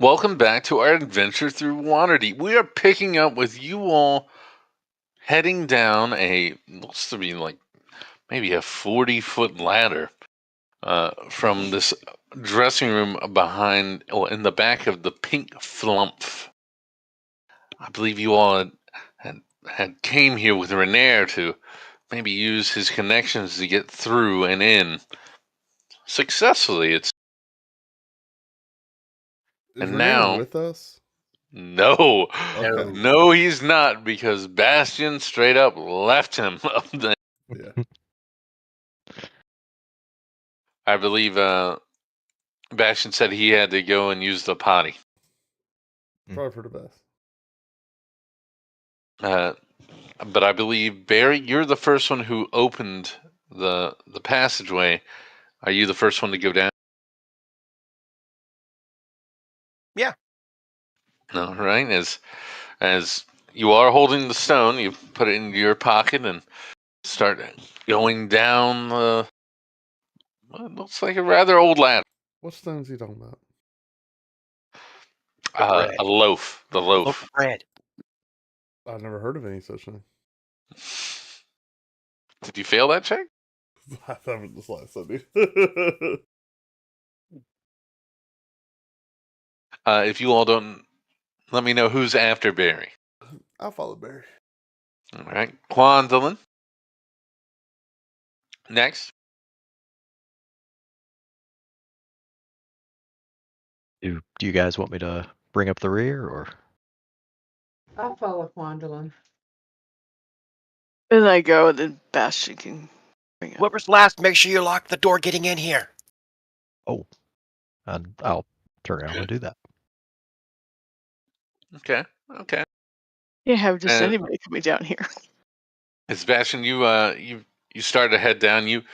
Welcome back to our adventure through Waterdeep. We are picking up with you all heading down looks to be like maybe a 40-foot ladder from this dressing room in the back of the Pink Flumph. I believe you all had came here with Renair to maybe use his connections to get through and in successfully. Is And Renair now with us? No, Okay. no, he's not, because Bastion straight up left him up there. Yeah. I believe Bastion said he had to go and use the potty. Probably for the best. But I believe, Barry, you're the first one who opened the passageway. Are you the first one to go down? Yeah. All right. As you are holding the stone, you put it into your pocket and start going down what looks like a rather old ladder. What stones are you talking about? A loaf. The loaf. Loaf of bread. I've never heard of any such thing. Did you fail that check? I haven't the slightest idea. If you all don't, let me know who's after Barry. I'll follow Barry. All right. Quandolin. Next. Do you guys want me to bring up the rear, or? I'll follow Quandolin. Then I go, and then Bastion can bring it. Whoever's last, make sure you lock the door getting in here. Oh, and I'll turn around and do that. Okay. You have just anybody coming down here. Sebastian, you start to head down. You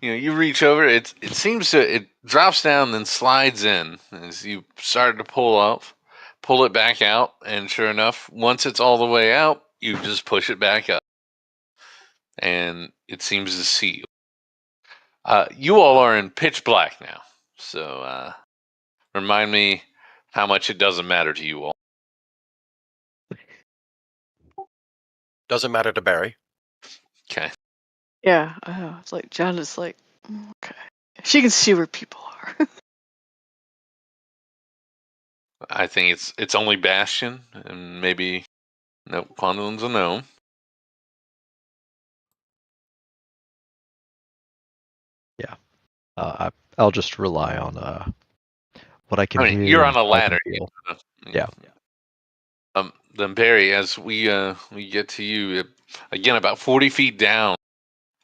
reach over. It seems it drops down, then slides in as you start to pull it back out, and sure enough, once it's all the way out, you just push it back up, and it seems to seal. You all are in pitch black now, so remind me how much it doesn't matter to you all. Doesn't matter to Barry. Okay. Yeah, I know. It's like John is like, okay. She can see where people are. I think it's only Bastion, and maybe Quandolin's a gnome. Yeah, I'll just rely on what I can hear. You're on a ladder. Yeah. Then Barry, as we get to you again, about 40 feet down,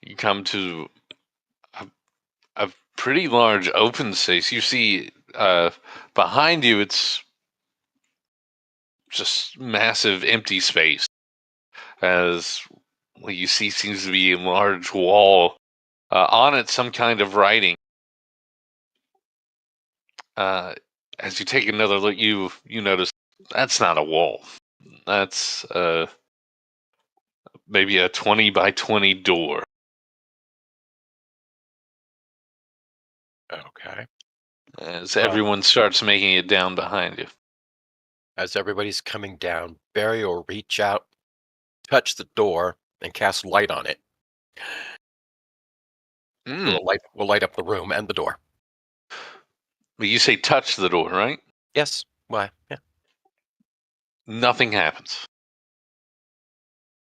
you come to a pretty large open space. You see behind you, it's just massive empty space. As what you see seems to be a large wall. On it, some kind of writing. As you take another look, you notice that's not a wall. That's maybe a 20 by 20 door. Okay. As everyone starts making it down behind you. As everybody's coming down, Barry will reach out, touch the door, and cast light on it. We'll light up the room and the door. But you say touch the door, right? Yes. Why? Yeah. Nothing happens.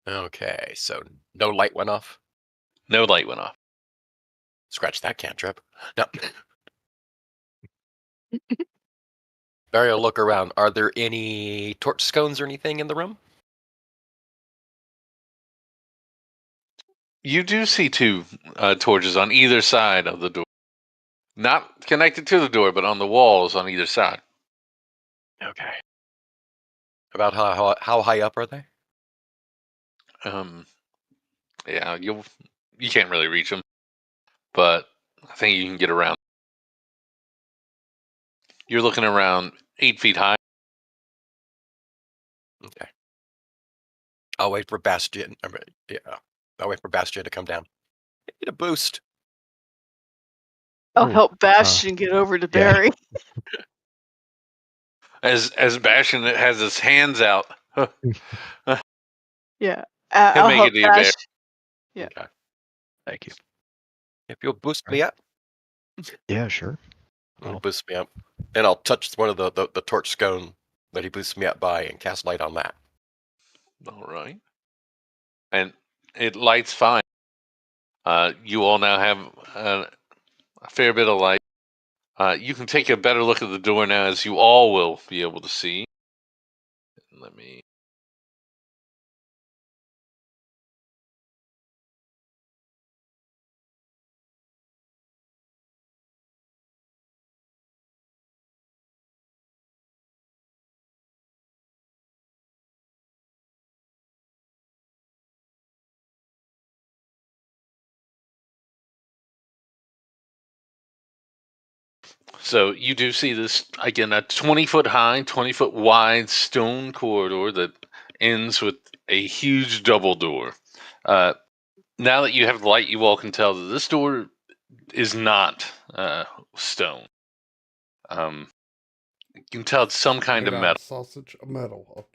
Okay, so no light went off? No light went off. Scratch that cantrip. No. Barry will look around. Are there any torch scones or anything in the room? You do see two torches on either side of the door. Not connected to the door, but on the walls on either side. Okay. About how high up are they? Yeah, you can't really reach them, but I think you can get around. You're looking around 8 feet high. Okay. I'll wait for Bastion. I'll wait for Bastion to come down. Need a boost. I'll help Bastion get over to Barry. As Bastion has his hands out. Yeah. He'll I'll make help it to you, Bear. Bash. Yeah. Okay. Thank you. If you'll boost me up, Yeah, sure. you'll Oh. boost me up, and I'll touch one of the torch scone that he boosts me up by and cast light on that. All right. And it lights fine. You all now have a fair bit of light. You can take a better look at the door now, as you all will be able to see. Let me. So you do see this, again, a 20-foot high, 20-foot wide stone corridor that ends with a huge double door. Now that you have the light, you all can tell that this door is not stone. You can tell it's some kind of Made out metal. sausage metal.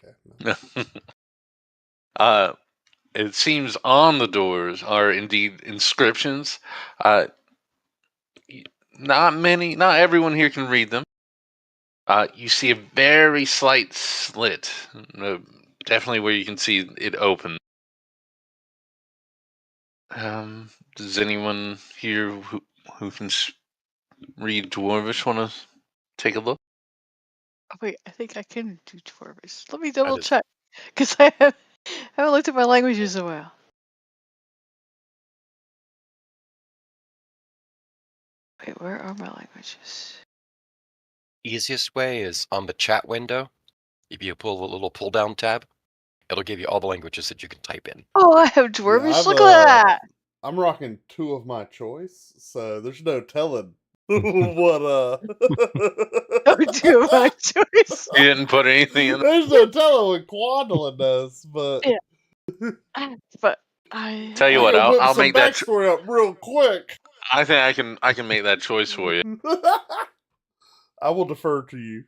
Okay. It seems on the doors are indeed inscriptions. Not everyone here can read them. You see a very slight slit, definitely where you can see it open. Does anyone here who can read Dwarvish want to take a look? Oh, wait, I think I can do Dwarvish. Let me double is- check. Because I haven't looked at my languages in a while. Wait, where are my languages? Easiest way is on the chat window. If you pull the little pull down tab, it'll give you all the languages that you can type in. Oh, I have Dwarvish. I've, Look at that. I'm rocking 2 of my choice, so there's no telling what Don't do my choice. You didn't put anything in. There's no telling what Quandolin does, but Yeah. But I Tell you I what, can whip I'll some make that. backstory up real quick. I think I can make that choice for you. I will defer to you.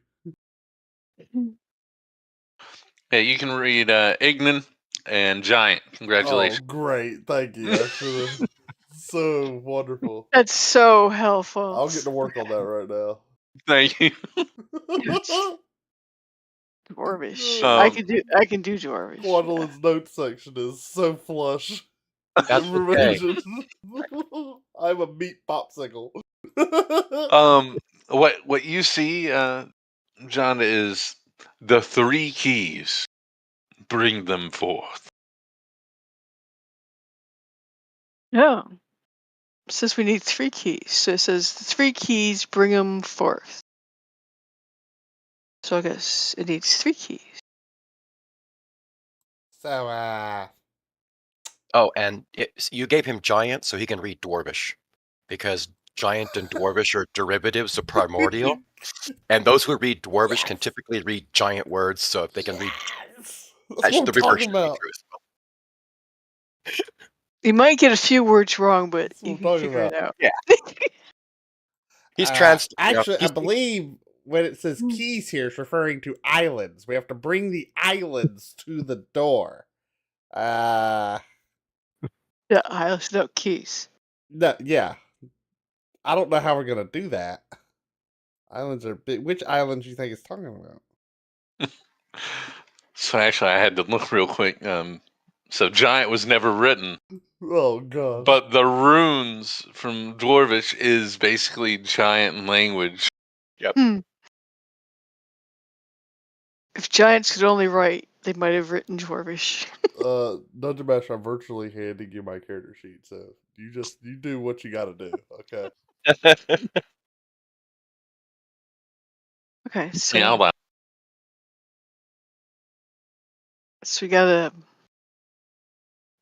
Yeah, you can read Ignan and Giant. Congratulations. Oh, great. Thank you. I should have. So wonderful. That's so helpful. I'll get to work on that right now. Thank you. Dwarvish. Um, I can do Dwarvish. Yeah. Quandolin's note section is so flush. That's okay. I'm a meat popsicle. What you see, John, is the 3 keys. Bring them forth. Yeah. It says we need 3 keys. So it says the 3 keys, bring them forth. So I guess it needs 3 keys. So, Oh, and you gave him giant so he can read dwarvish, because giant and dwarvish are derivatives of primordial, and those who read dwarvish can typically read giant words. So if they can read, That's actually, what the I'm reverse talking should be about. true as well. You might get a few words wrong, but That's what you I'm can talking figure it out. Yeah. He's Actually, I believe when it says Hmm. keys here, it's referring to islands. We have to bring the islands to the door. Yeah, islands, no keys. No, yeah. I don't know how we're gonna do that. Islands are big. Which islands do you think it's talking about? So actually, I had to look real quick. So Giant was never written, Oh god. but the runes from Dwarvish is basically Giant language. If giants could only write, they might have written Dwarvish. Dungeon Master, I'm virtually handing you my character sheet, so you do what you gotta do, okay? Okay, so, Yeah, I'll so we gotta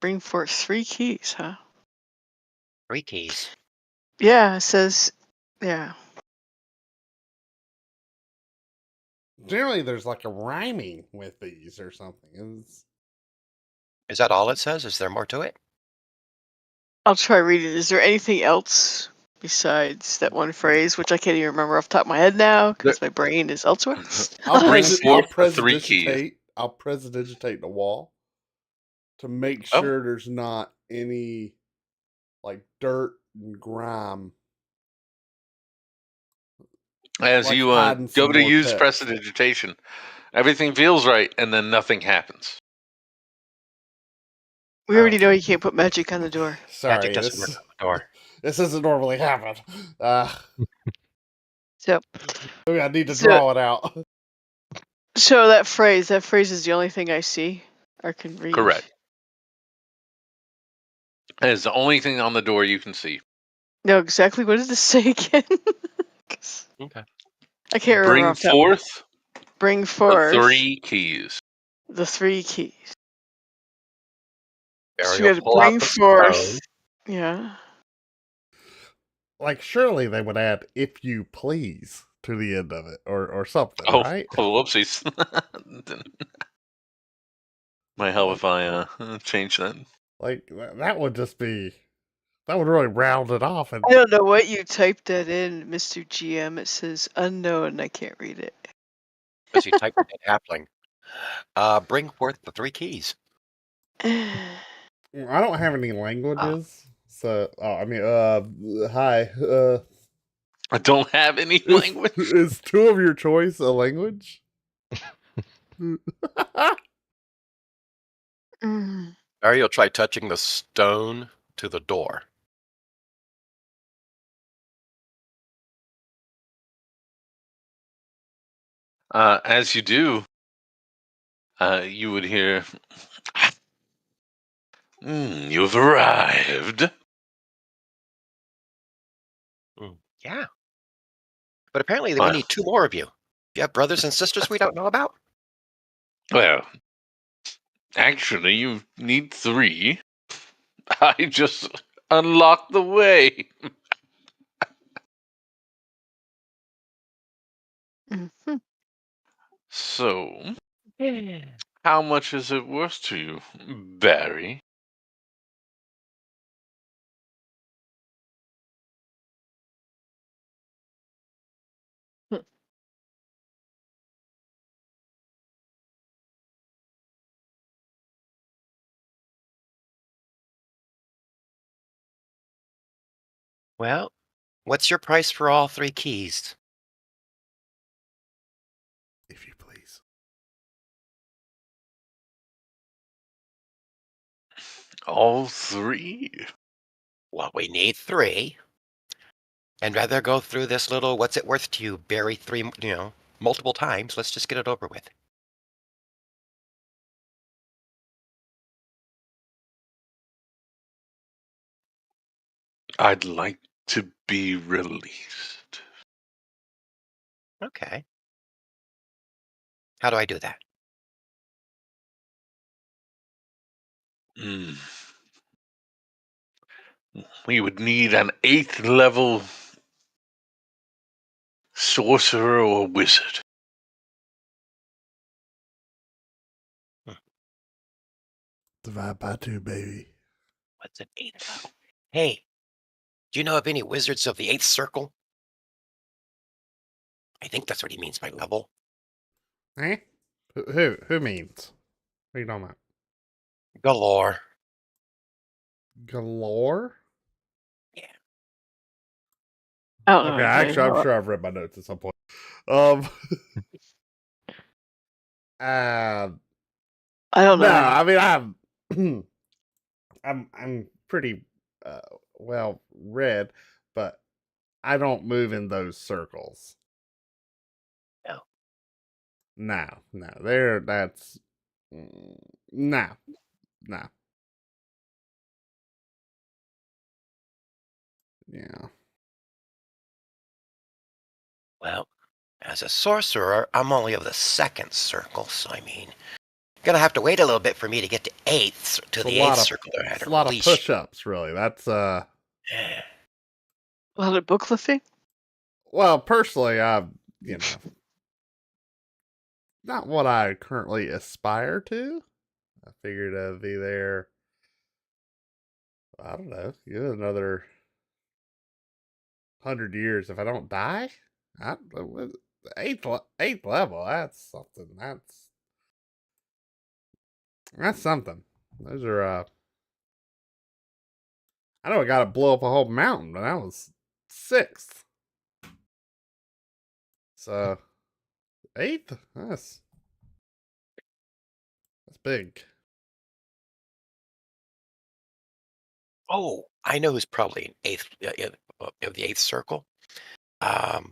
bring forth 3 keys, huh? 3 keys. Yeah, it says, yeah. Generally, there's like a rhyming with these or something. Is that all it says? Is there more to it? I'll try reading. Is there anything else besides that one phrase, which I can't even remember off the top of my head now because my brain is elsewhere. Bring forth the 3 keys. I'll prestidigitate the wall to make Oh. sure there's not any like dirt and grime. As Like you hiding go some to more use text. prestidigitation, everything feels right, and then nothing happens. We already know you can't put magic on the door. Sorry, Magic doesn't work on the door. this doesn't normally happen. So Maybe I need to draw it out. So that phrase is the only thing I see or can read. Correct. That is the only thing on the door you can see. No, exactly. What did it say again? 'Cause Okay. I can't remember. Bring off the top. forth Bring the forth 3 keys. the 3 keys. So Barry we will had to pull out bring the forth. stone. Yeah. Like, surely they would add "if you please" to the end of it, or something, Oh, right? whoopsies. Might help if I change that. Like, that would just be... That would really round it off. And I don't know what you typed that in, Mr. GM. It says unknown. I can't read it. Because you typed it in Halfling. Bring forth the 3 keys. I don't have any languages, so... hi. I don't have any language. Is 2 of your choice a language? Barry will try touching the stone to the door. As you do, you would hear, you've arrived. Yeah. But apparently we need 2 more of you. Do you have brothers and sisters we don't know about? Well, actually, you need 3. I just unlocked the way. Mhm. So, how much is it worth to you, Barry? Well, what's your price for all 3 keys? If you please. All 3? Well, we need 3. And rather go through this little what's it worth to you, Barry, 3, multiple times. Let's just get it over with. I'd like to be released. Okay. How do I do that? We would need an 8th level sorcerer or wizard. Divide by 2, baby. What's an 8th level? Hey, do you know of any wizards of the 8th circle? I think that's what he means by level. Eh? Who means? What are you talking about? Galore. Galore? Yeah. I don't know Okay, anything actually, I'm about- sure I've read my notes at some point. I don't know. No, I mean, I'm pretty well read, but I don't move in those circles. No. No, that's no. Yeah. Well, as a sorcerer, I'm only of the 2nd circle, so I mean, you're gonna have to wait a little bit for me to get to 8th, to the 8th circle. It's a lot of push-ups, really. That's A lot of book lifting? Well, personally, not what I currently aspire to. I figured I'd be there. I don't know. Another 100 years if I don't die. Eighth level. That's something. That's something. Those are. I know I got to blow up a whole mountain, but that was 6th. So 8th. That's big. Oh, I know who's probably in eighth of the 8th circle. The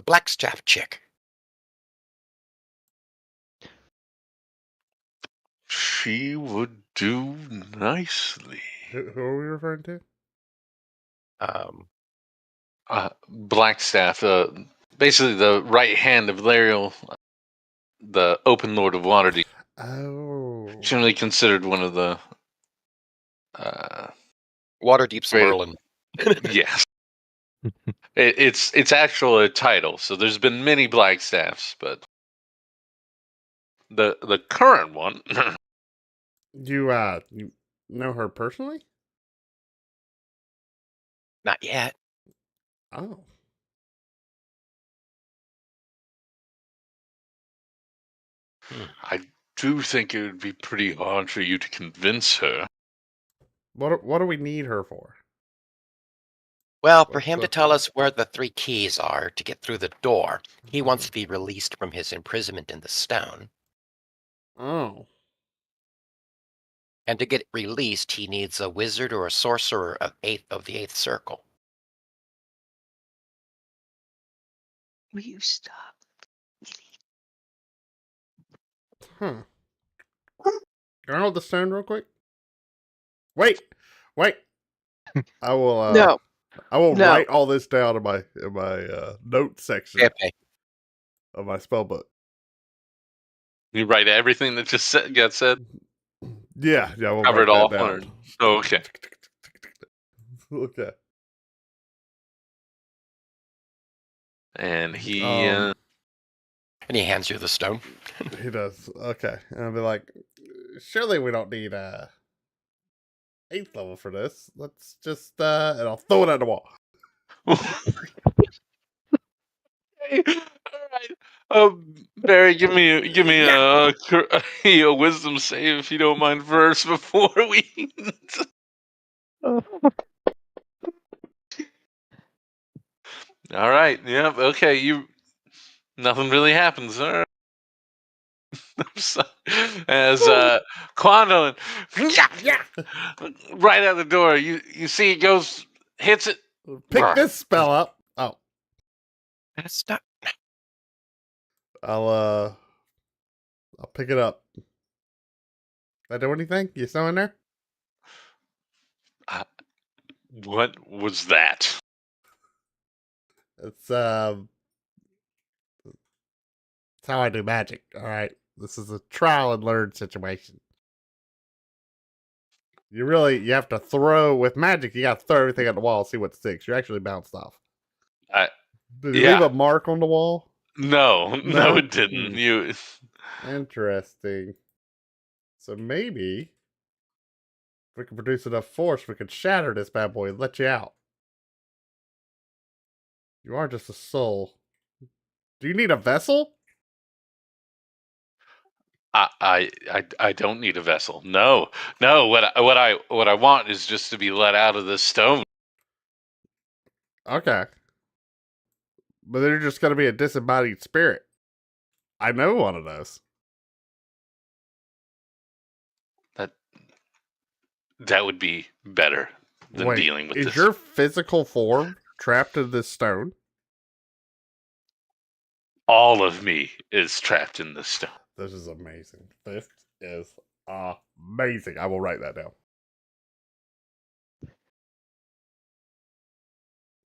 Blackstaff chick. She would do nicely. Who are we referring to? Blackstaff, basically the right hand of Lariel, the Open Lord of Waterdeep. Oh. Generally considered one of the. Waterdeep's Great. Merlin. Yes. It's actually a title, so there's been many Blackstaffs, but the current one. You know her personally? Not yet. Oh. I do think it would be pretty hard for you to convince her. What do we need her for? Well, for him to tell us where the 3 keys are to get through the door. He wants to be released from his imprisonment in the stone. Oh. And to get released, he needs a wizard or a sorcerer of the 8th circle. Will you stop? Huh. Can I hold the stone real quick? Wait. I will No. I will No. write all this down in my note section Okay. of my spell book. You write everything that just got said? Yeah, we'll Cover write it all? that down. Oh, okay. Okay. And he. And he hands you the stone. He does. Okay. And I'll be like, surely we don't need 8th level for this. Let's just and I'll throw it at the wall. Hey, all right. Barry, give me a wisdom save if you don't mind first before we. All right. Yep. Okay. Nothing really happens. All right. As Quandolin, right out the door, you see it goes, hits it. Pick this spell up. Oh, That's not. I'll pick it up. Did I do anything? You still in there? What was that? It's how I do magic. All right, this is a trial and learn situation. You have to throw with magic. You got to throw everything at the wall, see what sticks. You actually bounced off. Did you leave a mark on the wall? No, it didn't. You. Interesting. So maybe if we can produce enough force, we could shatter this bad boy and let you out. You are just a soul. Do you need a vessel? I don't need a vessel. No. What I want is just to be let out of this stone. Okay. But they're just going to be a disembodied spirit. I know one of those. That would be better than dealing with this. Is your physical form trapped in this stone? All of me is trapped in this stone. This is amazing. This is amazing. I will write that down.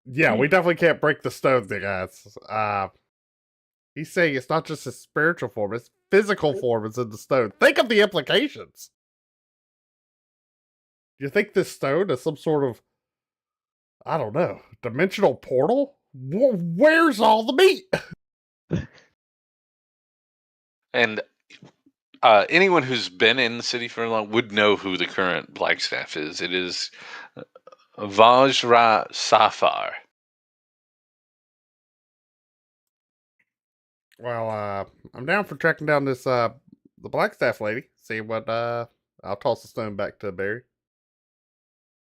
Yeah, we definitely can't break the stone thing, guys. He's saying it's not just a spiritual form, it's physical form is in the stone. Think of the implications. You think this stone is some sort of, I don't know, dimensional portal? Where's all the meat? And anyone who's been in the city for long would know who the current Blackstaff is. It is Vajra Safar. Well, I'm down for tracking down this the Blackstaff lady. See what I'll toss the stone back to Barry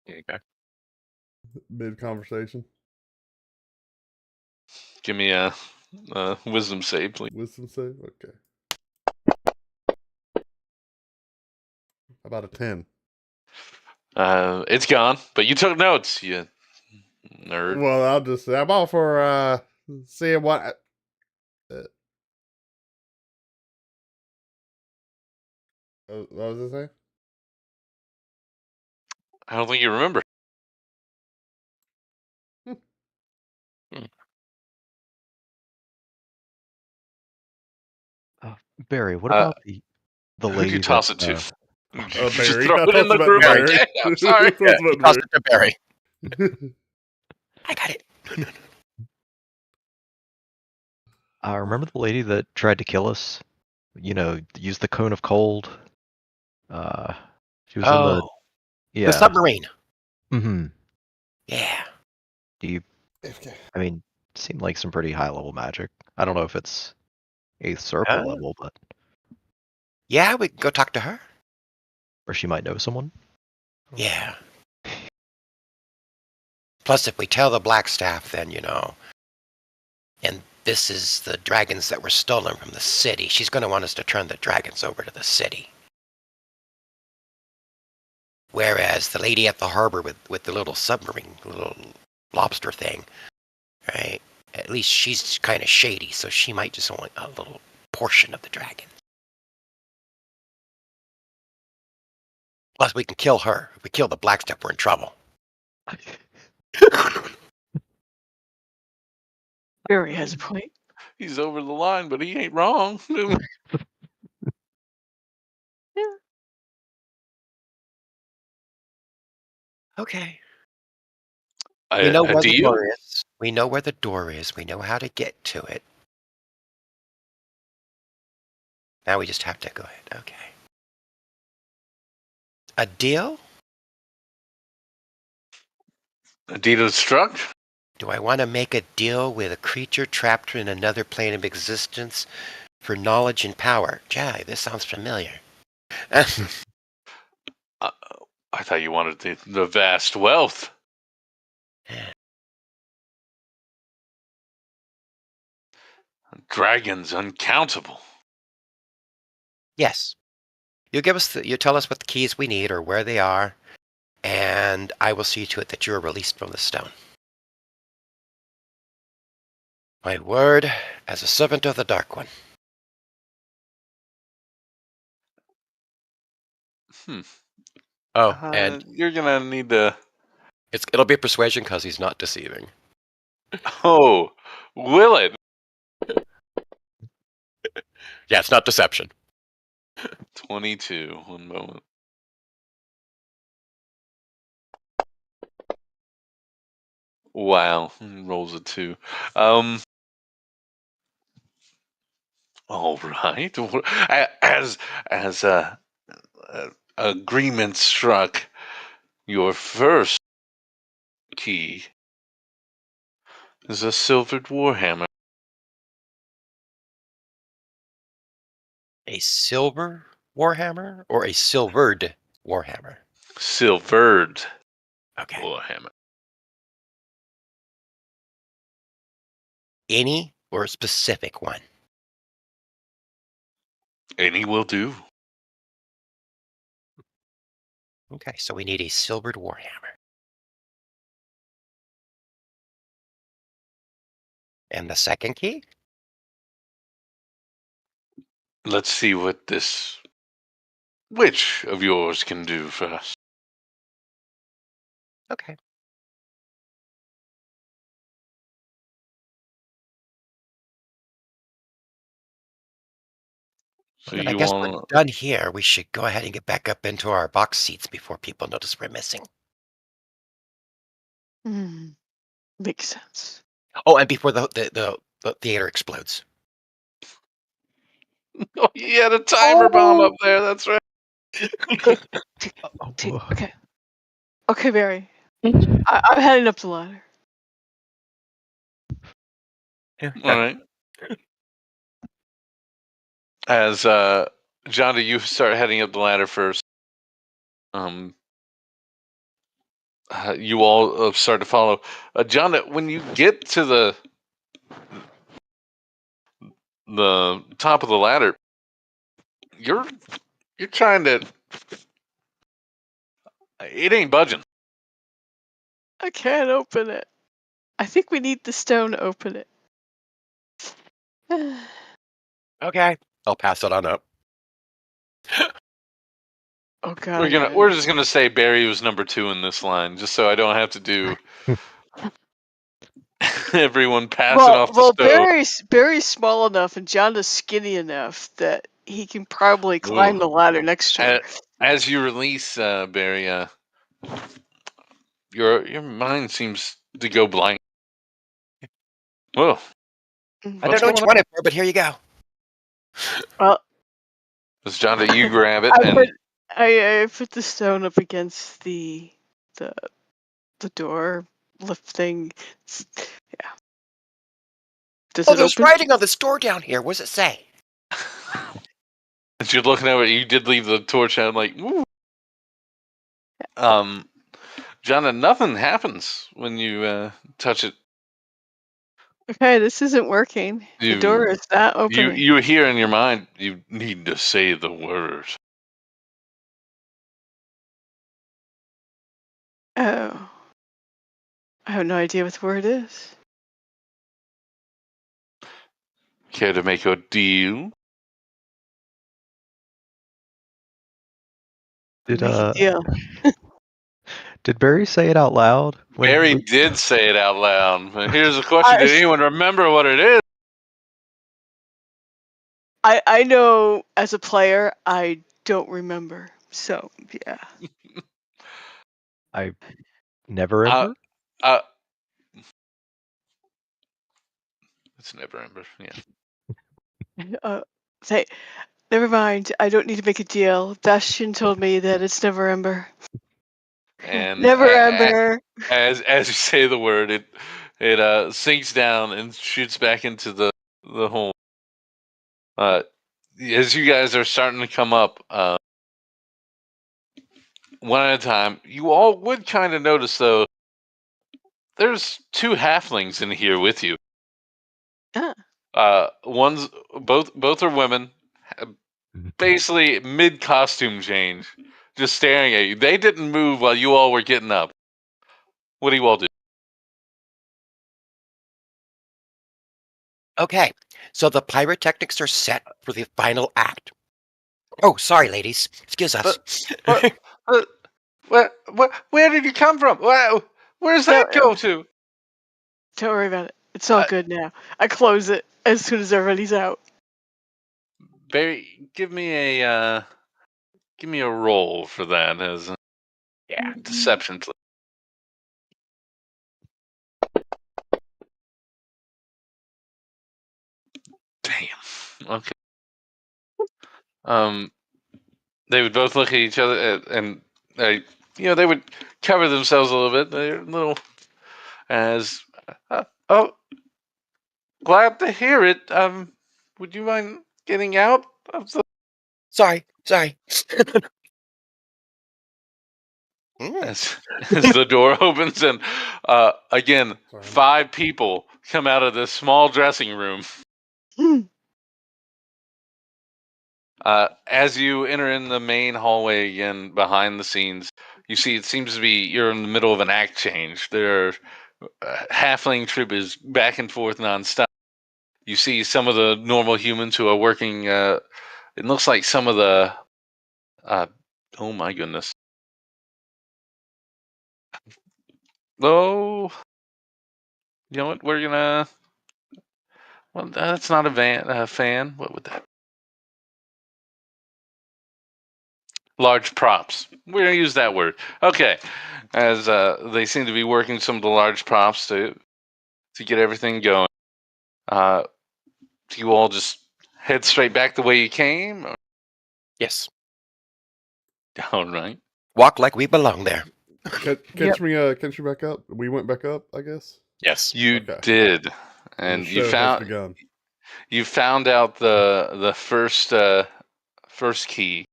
Okay. mid conversation. Give me a wisdom save, please. Wisdom save. Okay. How about a 10? It's gone, but you took notes, you nerd. Well, I'm all for seeing what. What was it saying? I don't think you remember. Barry, what about the Who'd lady you toss it that, to? You Barry. just throw I it in tossed the it back group. to Barry. Barry. Okay, I'm sorry. Tossed it back to Toss it to Barry. Barry. I got it. I remember the lady that tried to kill us. You know, used the cone of cold. She was in the The submarine. Mm-hmm. Yeah. Do you? Okay. I mean, seemed like some pretty high level magic. I don't know if it's 8th circle level, but Yeah, we can go talk to her. or she might know someone. Yeah. Plus, if we tell the Blackstaff, then, and this is the dragons that were stolen from the city, she's going to want us to turn the dragons over to the city. Whereas the lady at the harbor with the little submarine, little lobster thing, right? At least she's kind of shady, so she might just want a little portion of the dragon. Plus, we can kill her. If we kill the Blackstaff, we're in trouble. Barry has a point. He's over the line, but he ain't wrong. Yeah. Okay. We know A where the deal? door is. We know where the door is. We know how to get to it. Now we just have to go ahead. Okay. A deal? A deed of struck? Do I want to make a deal with a creature trapped in another plane of existence for knowledge and power? Gee, this sounds familiar. I thought you wanted the vast wealth. Dragons uncountable. Yes. You tell us what the keys we need or where they are, and I will see to it that you are released from the stone. My word as a servant of the Dark One. Oh, and you're gonna need to. it'll be persuasion because he's not deceiving. Oh, will it? Yeah, it's not deception. 22. 1 moment. Wow, rolls a 2. All right. As agreement struck, your first key is a silvered warhammer. A silver warhammer or a silvered warhammer? Silvered Okay. warhammer. Any or a specific one? Any will do. Okay, so we need a silvered warhammer. And the second key? Let's see what this witch of yours can do for us. Okay. So Then I you guess we're want done here. We should go ahead and get back up into our box seats before people notice we're missing. Makes sense. Oh, and before the theater explodes. Oh, you had a timer bomb up there. That's right. Okay. Okay, Barry. I'm heading up the ladder. Yeah, All right. As Jonda, you start heading up the ladder first. You all start to follow. Jonda, when you get to the top of the ladder, you're trying to. It ain't budging. I can't open it. I think we need the stone to open it. Okay. I'll pass it on up. Oh god. We're just gonna say Barry was number 2 in this line, just so I don't have to do everyone passing off the stove. Barry's small enough and John is skinny enough that he can probably climb Ooh. the ladder next to her. As you release Barry, your mind seems to go blank. Whoa. I don't know what you wanted for, but here you go. Well, It's John that you grab it I put the stone up against the door lift thing. Yeah. Does it there's open? writing on this door down here. What does it say? As you're looking over it, you did leave the torch out, like, woo. John, nothing happens when you touch it. Okay, this isn't working. The door is not opening. You hear in your mind, you need to say the word. Oh. I have no idea what the word is. Care to make a deal? Make a deal. Did Barry say it out loud? Barry did say it out loud. But here's the question: did anyone remember what it is? I know as a player, I don't remember. So yeah. I never ever. It's never ever. Yeah. Say, never mind. I don't need to make a deal. Bastion told me that it's never ember. And never ember. As you say the word, it sinks down and shoots back into the hole. As you guys are starting to come up, one at a time, you all would kind of notice though. There's 2 halflings in here with you. One's both are women, basically mid costume change, just staring at you. They didn't move while you all were getting up. What do you all do? Okay, so the pyrotechnics are set for the final act. Oh, sorry, ladies. Excuse us. Where did you come from? Where's that go to? Don't worry about it. It's all good now. I close it as soon as everybody's out. Barry, give me a roll for that as deception, please. Damn. Okay. They would both look at each other and they would cover themselves a little bit. They're a little as glad to hear it. Would you mind getting out of the? Sorry. As the door opens and again, 5 people come out of this small dressing room. As you enter in the main hallway again, behind the scenes, you see it seems to be you're in the middle of an act change. Their halfling troop is back and forth nonstop. You see some of the normal humans who are working. It looks like some of the. Oh my goodness. Oh, you know what? We're gonna. Well, that's not a fan. What would that? Large props. We're gonna use that word. Okay, as they seem to be working some of the large props to get everything going. Do you all just head straight back the way you came? Or? Yes. All right. Walk like we belong there. Catch me back up. We went back up, I guess. Yes. You did, and you found. You found out the first key,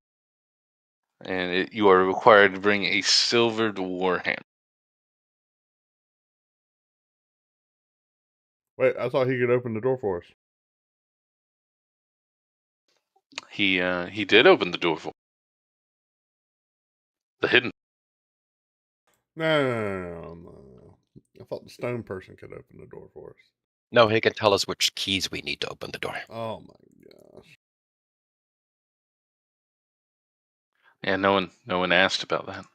and you are required to bring a silvered warhammer. Wait, I thought he could open the door for us. He did open the door for the hidden. No. I thought the stone person could open the door for us. No, he can tell us which keys we need to open the door. Oh my gosh. Yeah, no one asked about that.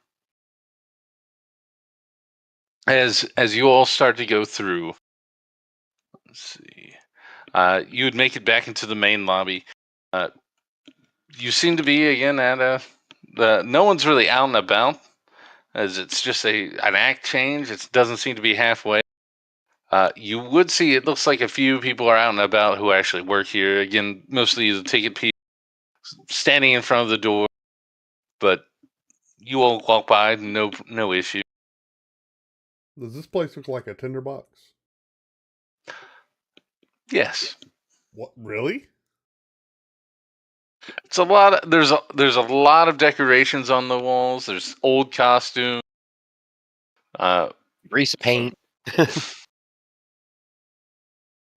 As you all start to go through, let's see. You would make it back into the main lobby. You seem to be again at no one's really out and about, as it's just an act change. It doesn't seem to be halfway. You would see it looks like a few people are out and about who actually work here. Again, mostly the ticket people standing in front of the door, but you all walk by, no issue. Does this place look like a tinderbox? Yes, What, really? it's a lot. There's a lot of decorations on the walls. There's old costumes. Grease paint.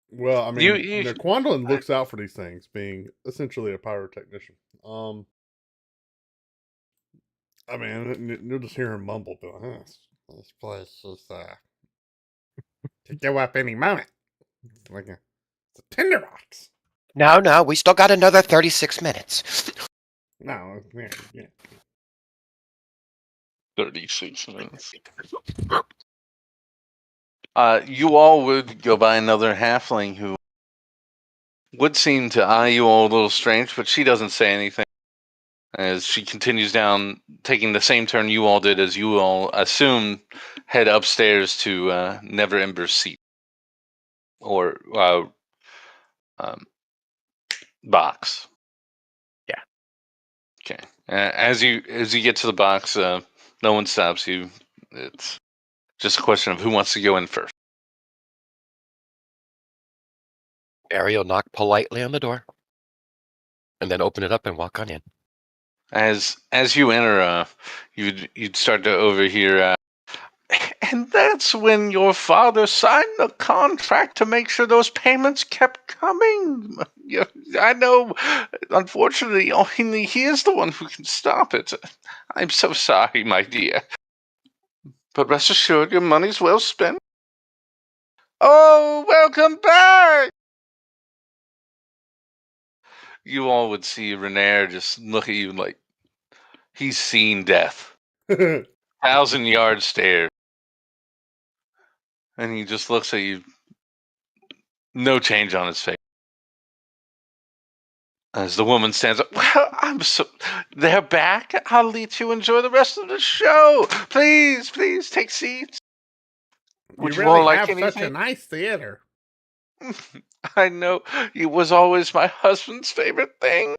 Well, I mean, You- Quandlin looks out for these things, being essentially a pyrotechnician. I mean, you'll just hear him mumble, "Huh, this place is to go up any moment. It's like it's a tinderbox." No, we still got another 36 minutes. No, yeah. 36 minutes. You all would go by another halfling who would seem to eye you all a little strange, but she doesn't say anything as she continues down, taking the same turn you all did, as you all assume head upstairs to Never Ember's seat or box. Yeah. Okay. As you get to the box, no one stops you. It's just a question of who wants to go in first. Ariel knock politely on the door, and then open it up and walk on in. As you enter, you'd start to overhear. And that's when your father signed the contract to make sure those payments kept coming. I know, unfortunately, only he is the one who can stop it. I'm so sorry, my dear. But rest assured, your money's well spent. Oh, welcome back! You all would see Renair just look at you like he's seen death. 1,000-yard stare. And he just looks at you. No change on his face. As the woman stands up, well, they're back. I'll let you enjoy the rest of the show. Please take seats. Would you really all like have anything? such a nice theater. I know. It was always my husband's favorite thing.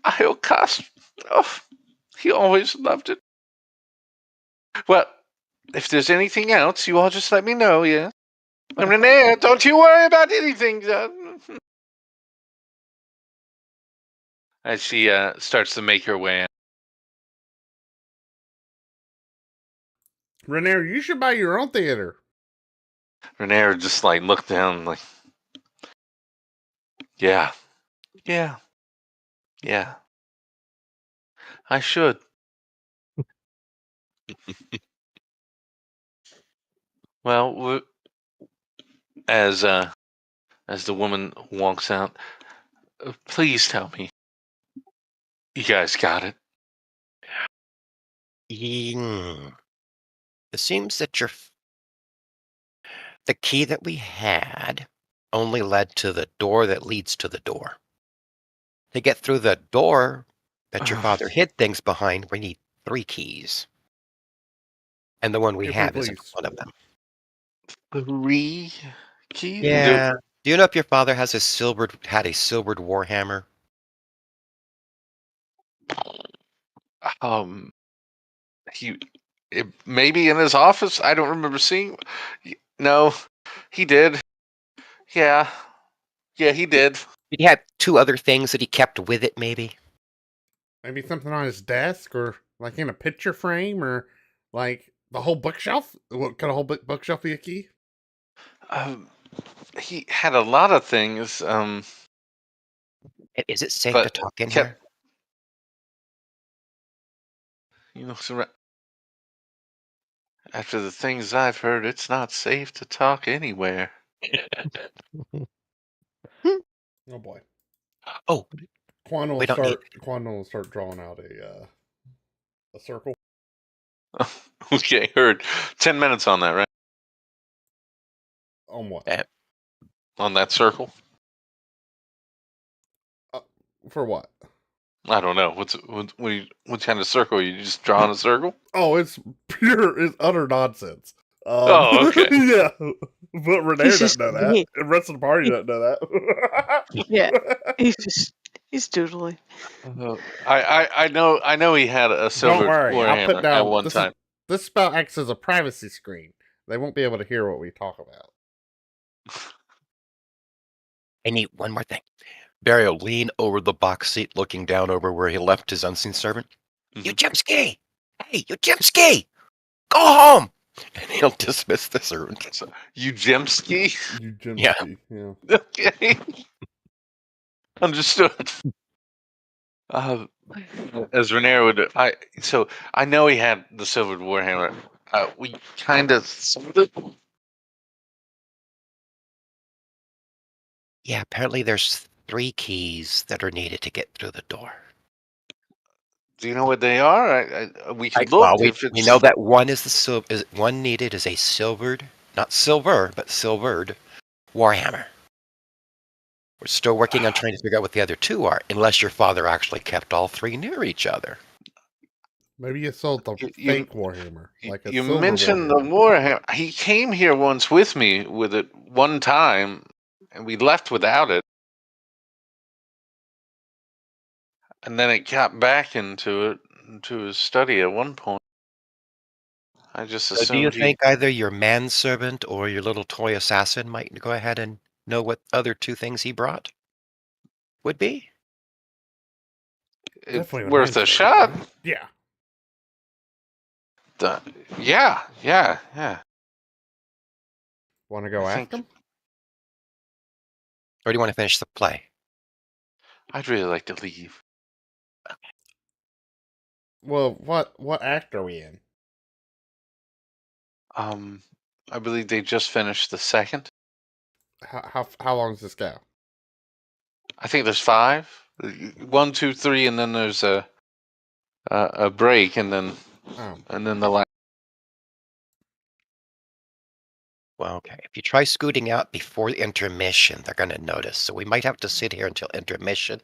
I'll cost. Oh, he always loved it. Well, if there's anything else, you all just let me know, yeah? And Renee, don't you worry about anything. As she starts to make her way in. Renair, you should buy your own theater. Renee just like looked down like, yeah. I should. Well, as the woman walks out, please tell me you guys got it. It seems that the key that we had only led to the door that leads to the door. To get through the door that your father hid things behind, we need 3 keys. And the one we have isn't one of them. 3 keys? Yeah. Do you know if your father had a silvered warhammer? Maybe in his office. I don't remember seeing. No, he did. Yeah, Yeah, he did. Did he have 2 other things that he kept with it, maybe? Maybe something on his desk, or like in a picture frame, or like the whole bookshelf. What could a whole bookshelf be a key? He had a lot of things, Is it safe to but talk in kept, here? after the things I've heard, it's not safe to talk anywhere. Oh boy. Oh, Quan we don't need. will start drawing out a circle. Okay, heard. 10 minutes on that, right? On what? On that circle? For what? I don't know. What kind of circle? You just drawing a circle? Oh, it's utter nonsense. Oh, okay. Yeah, but Renee He's doesn't just know that. The rest of the party doesn't know that. yeah. He's doodling. I know he had a silver Don't worry, I'll put warhammer down at one time. This spell acts as a privacy screen. They won't be able to hear what we talk about. I need one more thing. Barry will lean over the box seat, looking down over where he left his unseen servant. You Jimsky! Hey, you Jimsky! Go home! And he'll dismiss the servant. So, you Jimsky? You Jimsky, Yeah. yeah. Okay. Understood. As Renier would, I know he had the silver warhammer. We kind of sold it. Yeah, apparently there's 3 keys that are needed to get through the door. Do you know what they are? We can look. Well, we If it's... know that one is one needed is a silvered, not silver, but silvered warhammer. We're still working on trying to figure out what the other 2 are, unless your father actually kept all 3 near each other. Maybe you sold the fake Warhammer, like a You silver mentioned Warhammer. the warhammer. He came here once with me with it one time, and we left without it. And then it got back into his study at one point. I just So do assumed you think either your manservant or your little toy assassin might go ahead and know what other 2 things he brought would be? it's Definitely the worth a manservant, shot. right? Yeah. Yeah. Want to go I ask think- him? Or do you want to finish the play? I'd really like to leave. Well, what act are we in? I believe they just finished the second. How long does this go? I think there's 5. 1, 2, 3, and then there's a break, and then the last. Well, okay. If you try scooting out before the intermission, they're going to notice. So we might have to sit here until intermission,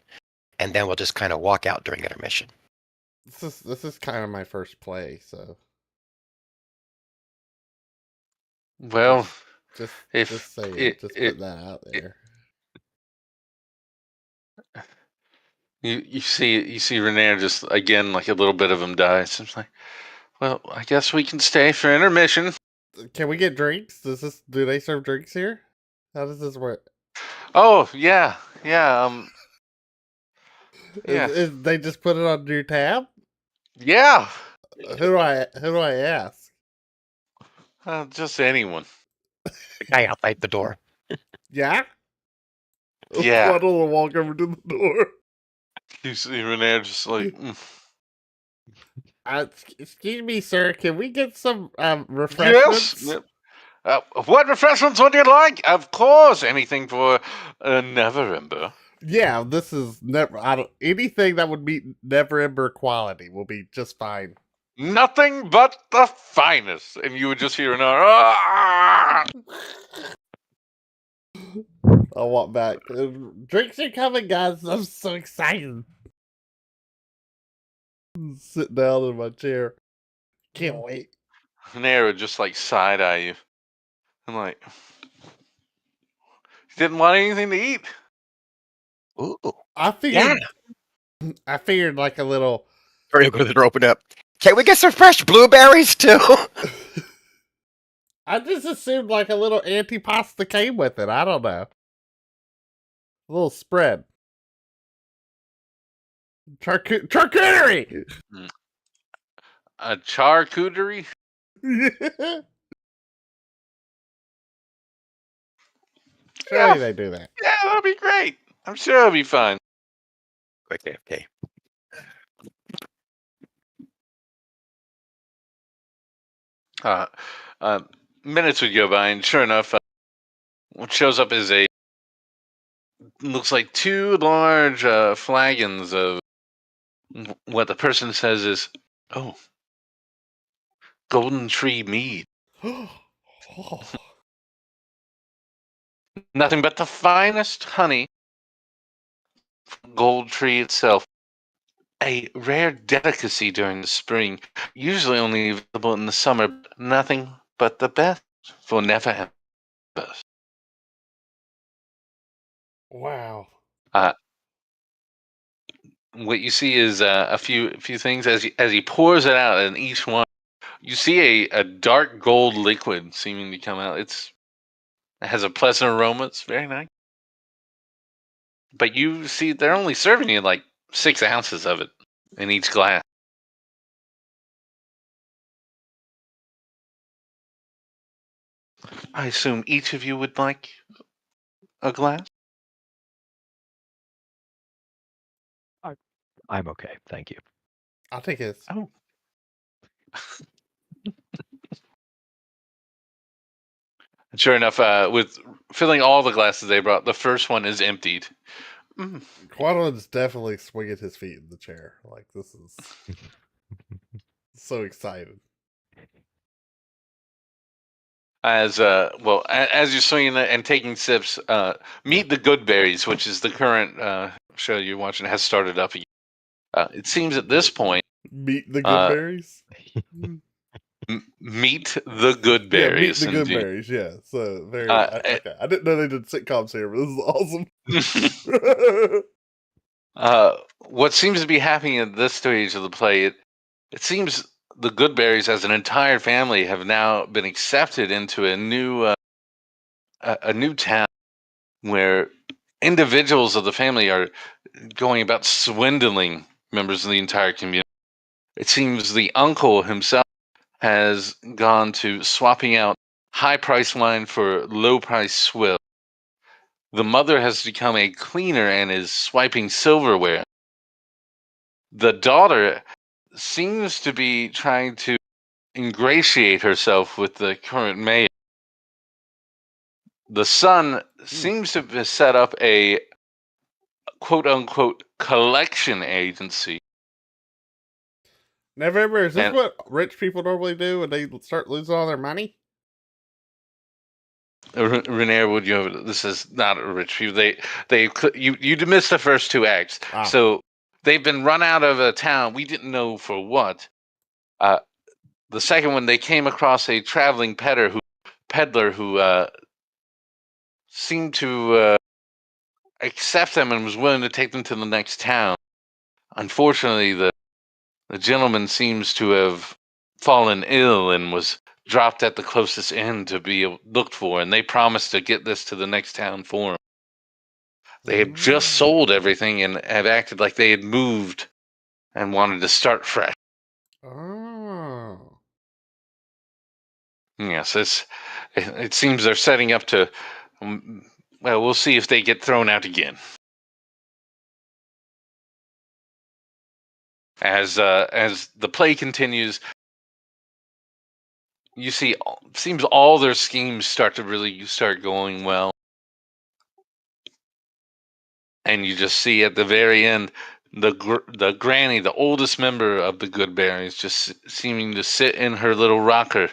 and then we'll just kind of walk out during intermission. This is kind of my first play, so Well, just if saying, it- just it- put that out there. you see Renier just again, like a little bit of him dies. It's like, well, I guess we can stay for intermission. Can we get drinks? Do they serve drinks here? How does this work? Oh yeah. Yeah. They just put it on your tab? Yeah. Who do I ask? Just anyone. The guy outside the door. Yeah? Yeah. Quaddle will walk over to the door. You see Renier just like. Excuse me, sir. Can we get some refreshments? Yes. What refreshments would you like? Of course, anything for Neverember. Yeah, this is never. Anything that would meet Neverember quality will be just fine. Nothing but the finest, and you would just hear an "Ah!" I want back. Drinks are coming, guys. I'm so excited. Sit down in my chair. Can't wait. Renier would just like side eye you, and like, didn't want anything to eat. Ooh. I figured like a little. Hurry, go to the door, open up. Can we get some fresh blueberries too? I just assumed like a little antipasta came with it. I don't know. A little spread. Charcuterie! A charcuterie? Surely they do that. Yeah, that'll be great. I'm sure it'll be fun. Quick AFK. Minutes would go by, and sure enough, what shows up is looks like 2 large flagons of what the person says is, oh, golden tree mead. Oh. Nothing but the finest honey from gold tree itself. A rare delicacy during the spring, usually only available in the summer. Nothing but the best for never have best. Wow. What you see is a few things as he pours it out, and each one you see a dark gold liquid seeming to come out. It has a pleasant aroma. It's very nice. But you see, they're only serving you like 6 ounces of it in each glass. I assume each of you would like a glass? I'm okay, thank you. I'll take it. Oh. Sure enough, with filling all the glasses they brought, the first one is emptied. Mm. Quadlin's definitely swinging his feet in the chair. Like, this is so excited. As you're swinging it and taking sips, meet the Goodberries, which is the current show you're watching, has started up again. It seems at this point, Meet the Goodberries? meet the Goodberries. Yeah, meet the indeed. Goodberries, yeah. So, very... okay. I didn't know they did sitcoms here, but this is awesome. What seems to be happening at this stage of the play, it seems the Goodberries as an entire family have now been accepted into a new town where individuals of the family are going about swindling members of the entire community. It seems the uncle himself has gone to swapping out high-priced wine for low-priced swill. The mother has become a cleaner and is swiping silverware. The daughter seems to be trying to ingratiate herself with the current mayor. The son seems to have set up a quote-unquote collection agency. Now, remember, is this what rich people normally do when they start losing all their money? Renier, this is not a rich people. You missed the first 2 acts. So they've been run out of a town. We didn't know for what. The second one, they came across a traveling peddler who seemed to accept them and was willing to take them to the next town. Unfortunately, the gentleman seems to have fallen ill and was dropped at the closest inn to be looked for, and they promised to get this to the next town for him. They had just sold everything and have acted like they had moved and wanted to start fresh. Oh. Yes, it seems they're setting up to, well, we'll see if they get thrown out again. As the play continues, you see, seems all their schemes start going well. And you just see at the very end, the granny, the oldest member of the Goodberries, just seeming to sit in her little rocker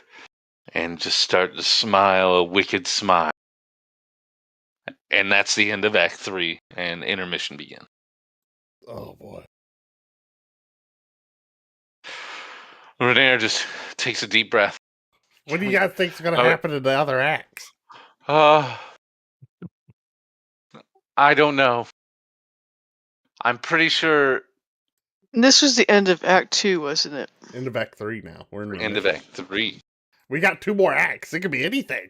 and just start to smile a wicked smile. And that's the end of Act 3, and intermission begins. Oh, boy. Renier just takes a deep breath. What do you guys think's going to happen in the other acts? I don't know. I'm pretty sure. This was the end of Act 2, wasn't it? End of Act 3 now. We're in End of Act 3. We got 2 more acts. It could be anything.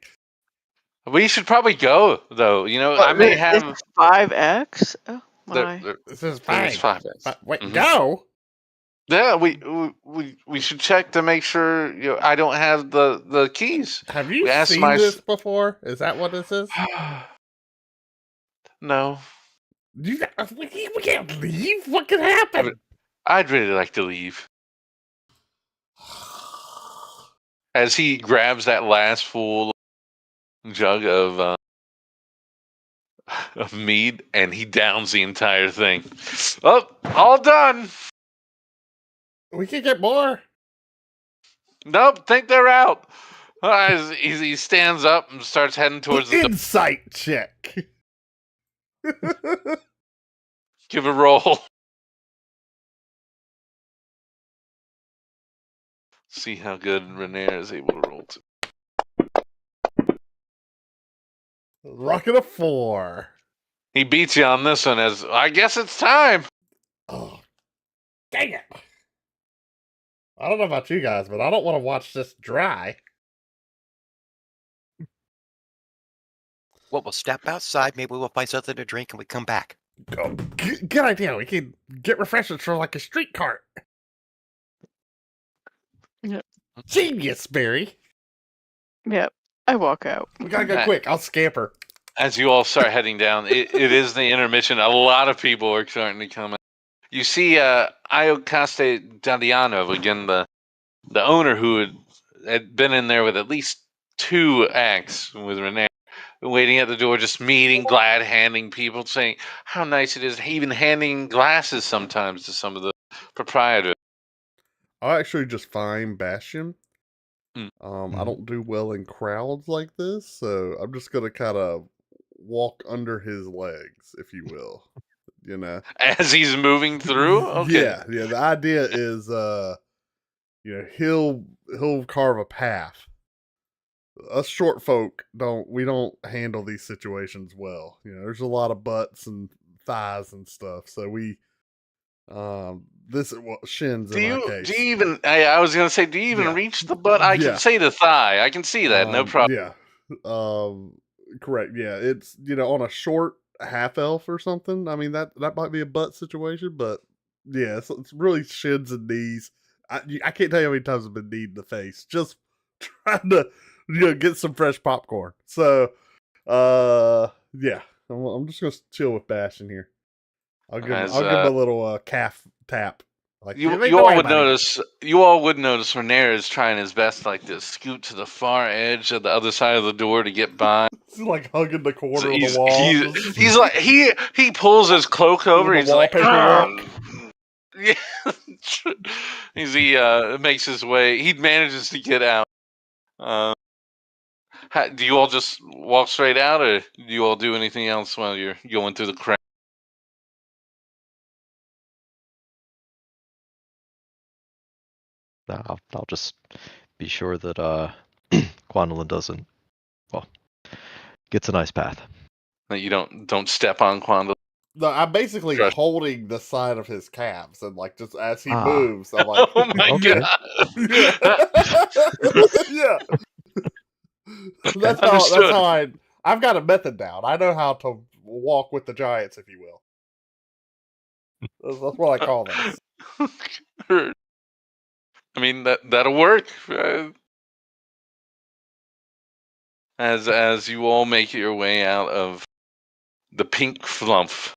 We should probably go, though. I may have. It's 5x. Oh my. This is There's fine. 5x. Wait, go. Yeah, we should check to make sure I don't have the keys. Have We you asked seen this before? Is that what this is? No, We can't leave. What could happen? I'd really like to leave. As he grabs that last full jug of mead and he downs the entire thing. Oh, all done. We can get more. Nope, think they're out. He stands up and starts heading towards the door. Insight check. Give a roll. See how good Renair is able to roll. Rocket a 4. He beats you on this one as, I guess it's time. Oh, dang it. I don't know about you guys, but I don't want to watch this dry. Well, we'll step outside. Maybe we'll find something to drink and we come back. Oh, good idea. We can get refreshments from like a street cart. Yep. Genius, Barry. Yep. I walk out. We gotta go quick. I'll scamper. As you all start heading down, it is the intermission. A lot of people are starting to come in. You see Iocaste Dadiano, again, the owner who had been in there with at least 2 acts with Renee, waiting at the door, just meeting, glad handing people, saying how nice it is, even handing glasses sometimes to some of the proprietors. I'll actually just find Bastion. Mm. I don't do well in crowds like this, so I'm just gonna kind of walk under his legs, if you will. As he's moving through? Okay. Yeah. The idea is, he'll carve a path. Us short folk we don't handle these situations well. There's a lot of butts and thighs and stuff, so we this is what shins in my case. Do you even? I was gonna say, do you even reach the butt? I can say the thigh. I can see that. No problem. Yeah. Correct. Yeah. It's on a short half elf or something. I mean that might be a butt situation, but yeah, it's really shins and knees. I can't tell you how many times I've been kneed in the face just trying to get some fresh popcorn. So yeah, I'm just gonna chill with Bastion here. I'll give him a little calf tap. Like you all would notice. You all would notice Renair is trying his best, like to scoot to the far edge of the other side of the door to get by. He's like hugging the corner of the wall. He's like he pulls his cloak over. He's like, yeah. He makes his way. He manages to get out. Do you all just walk straight out, or do you all do anything else while you're going through the crowd? I'll just be sure that Quandolin doesn't, gets a nice path. That you don't step on Quandolin. No, I'm basically holding the side of his calves, and like just as he moves, I'm like, oh my god, yeah. That's how I've got a method down. I know how to walk with the giants, if you will. That's what I call this. I mean that'll work. As you all make your way out of the pink flumph,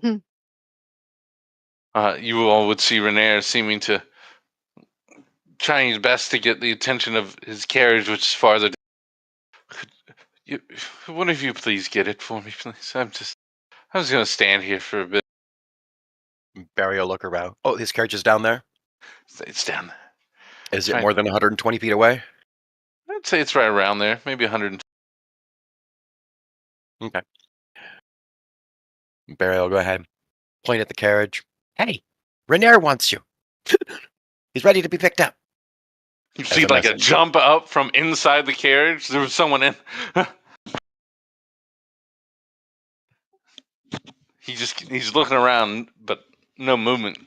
you all would see Renair seeming to trying his best to get the attention of his carriage, which is farther down. One of you please get it for me, please. I was going to stand here for a bit. Barry will look around. Oh, his carriage is down there? It's down there. Is it more than 120 feet away? I'd say it's right around there. Maybe 100. Okay. Barry will go ahead. Point at the carriage. Hey, Renair wants you. He's ready to be picked up. You see like a jump up from inside the carriage. There was someone in. He's looking around, but no movement.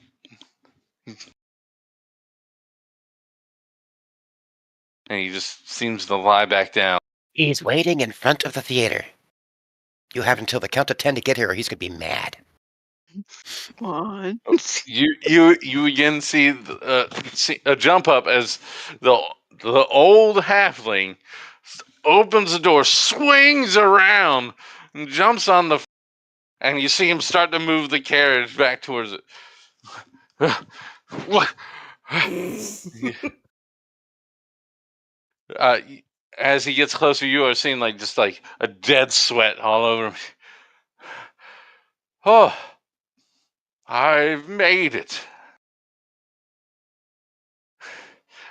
And he just seems to lie back down. He's waiting in front of the theater. You have until the count of 10 to get here, or he's gonna be mad. Come on. You again see a jump up as the old halfling opens the door, swings around, and jumps on the, and you see him start to move the carriage back towards it. What? As he gets closer, you are seeing just like a dead sweat all over him. Oh, I've made it.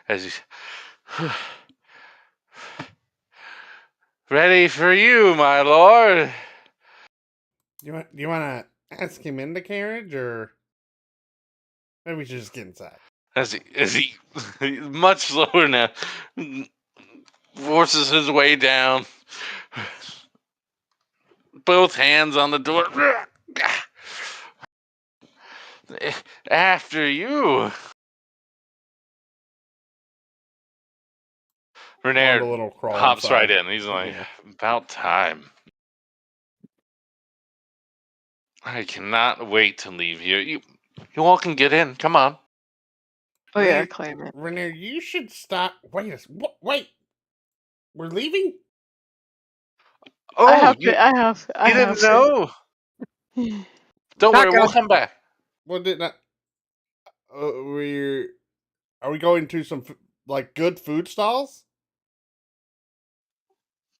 As he's ready for you, my lord. You want to ask him in the carriage, or maybe we should just get inside? As he much slower now, forces his way down, both hands on the door. After you. Renair hops right in. He's like, about time. I cannot wait to leave here. You all can get in. Come on. Oh yeah, claim it. Renair, you should stop. Wait. We're leaving? Oh, I have. you didn't know. Don't worry, we'll come back. Well, didn't I? Are we going to some good food stalls?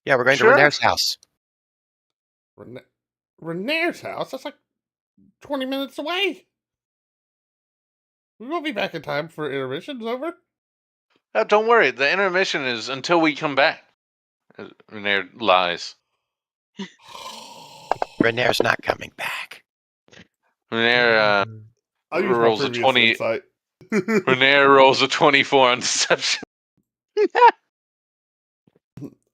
Yeah, we're going to Renair's house. Renair's house? That's like 20 minutes away. We won't be back in time for intermission's over. Don't worry, the intermission is until we come back. Renair lies. Renair's not coming back. Renair rolls a 20. Insight. Renair rolls a 24 on deception.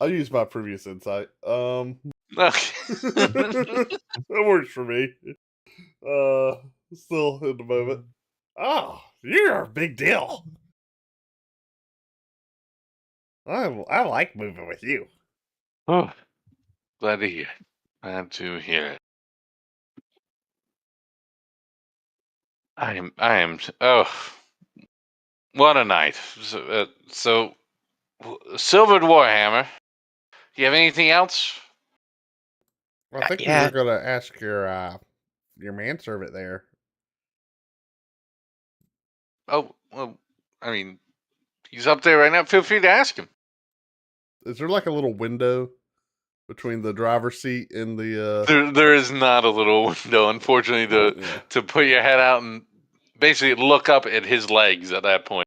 I'll use my previous insight. Okay. That works for me. Still in the moment. Oh, you're a big deal. I like moving with you. Oh, glad to hear it. Glad to hear it. I am. Oh, what a night. So Silvered Warhammer. Do you have anything else? I think you were going to ask your manservant there. Oh, well, I mean, he's up there right now. Feel free to ask him. Is there like a little window between the driver's seat and the? There is not a little window, unfortunately, to put your head out and basically look up at his legs at that point.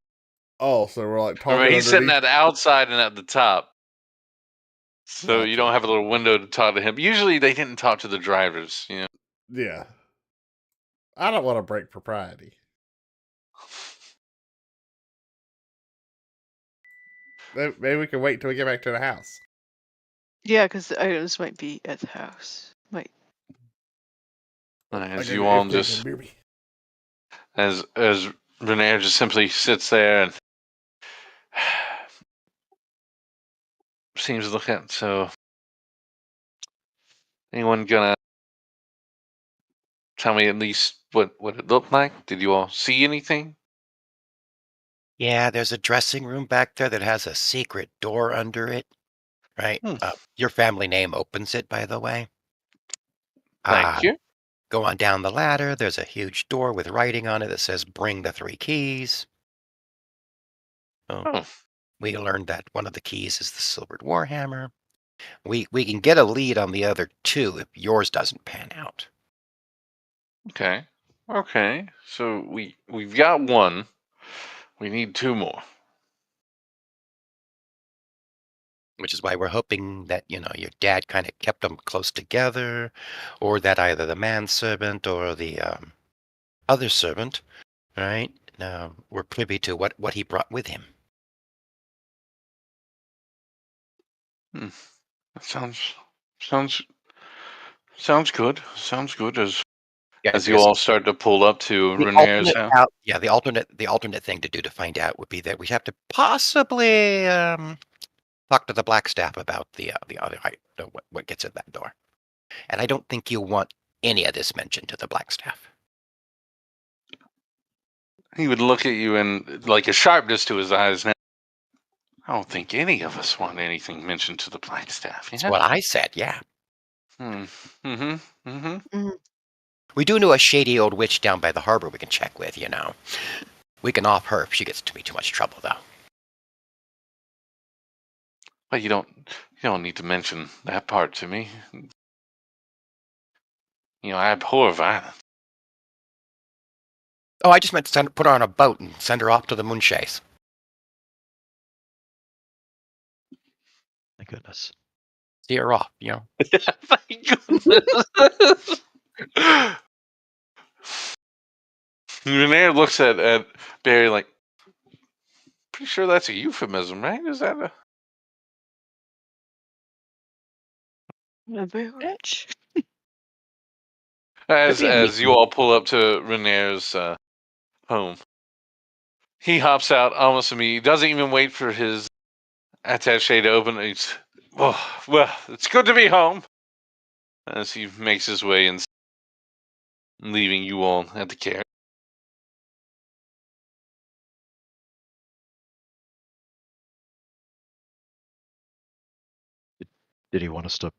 Oh, so we're like talking. Remember, he's sitting at the outside and at the top, so you don't have a little window to talk to him. Usually, they didn't talk to the drivers, you know. Yeah, I don't want to break propriety. Maybe we can wait till we get back to the house. Yeah, because the items might be at the house. Might. As you all just, as Renair just simply sits there and seems to look at. So, anyone gonna tell me at least what it looked like? Did you all see anything? Yeah, there's a dressing room back there that has a secret door under it. Right? Your family name opens it, by the way. Thank you. Go on down the ladder. There's a huge door with writing on it that says, "Bring the 3 keys." We learned that one of the keys is the Silvered Warhammer. We can get a lead on the other 2 if yours doesn't pan out. Okay. So we've got 1. We need 2 more. Which is why we're hoping that, your dad kind of kept them close together, or that either the manservant or the other servant, right, were privy to what he brought with him. That sounds good. Sounds good as you all start to pull up to Renair's house. The alternate thing to do to find out would be that we have to possibly talk to the Blackstaff about the other what gets in that door. And I don't think you want any of this mentioned to the Blackstaff. He would look at you and like a sharpness to his eyes. Now, I don't think any of us want anything mentioned to the Blackstaff. That's what I said, yeah. We do know a shady old witch down by the harbor we can check with, you know. We can off her if she gets to me too much trouble, though. But you don't need to mention that part to me. You know, I abhor violence. Oh, I just meant to put her on a boat and send her off to the Moonshades. My goodness. See her off, you know. Thank goodness. Renair looks at Barry like, pretty sure that's a euphemism, right? Is that a... Very rich. As you all pull up to Renair's home, he hops out almost immediately. He doesn't even wait for his attaché to open. He's, oh, well, it's good to be home. As he makes his way and leaving you all at the carriage. Did he want us to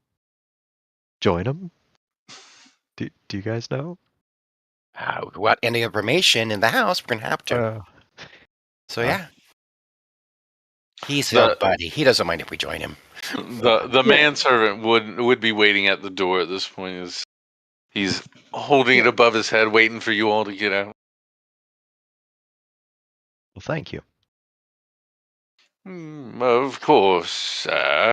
join him? Do you guys know? What any information in the house, we're gonna have to. So yeah. He's a buddy. He doesn't mind if we join him. The manservant would be waiting at the door at this point. Is he's holding it above his head, waiting for you all to get out. Well, thank you. Of course. Are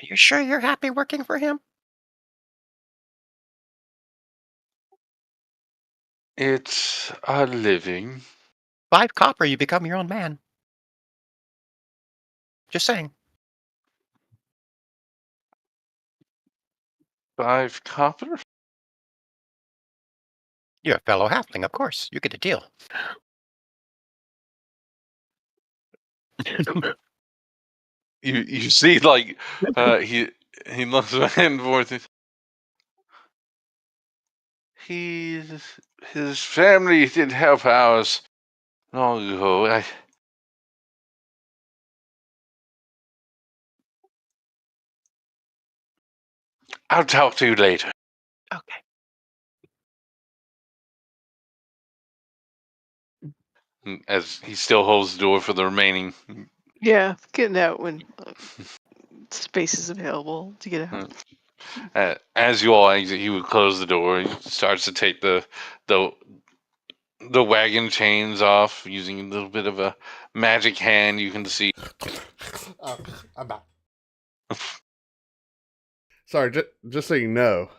you sure you're happy working for him? It's a living. 5 copper, you become your own man. Just saying. 5 copper? You're a fellow halfling, of course. You get a deal. You see, like he looks back and forth. His family did help ours long ago. I'll talk to you later. Okay. As he still holds the door for the remaining. Yeah, getting out when space is available to get out. As you all exit, he would close the door. He starts to take the wagon chains off using a little bit of a magic hand. You can see. I'm back. Sorry, just so you know,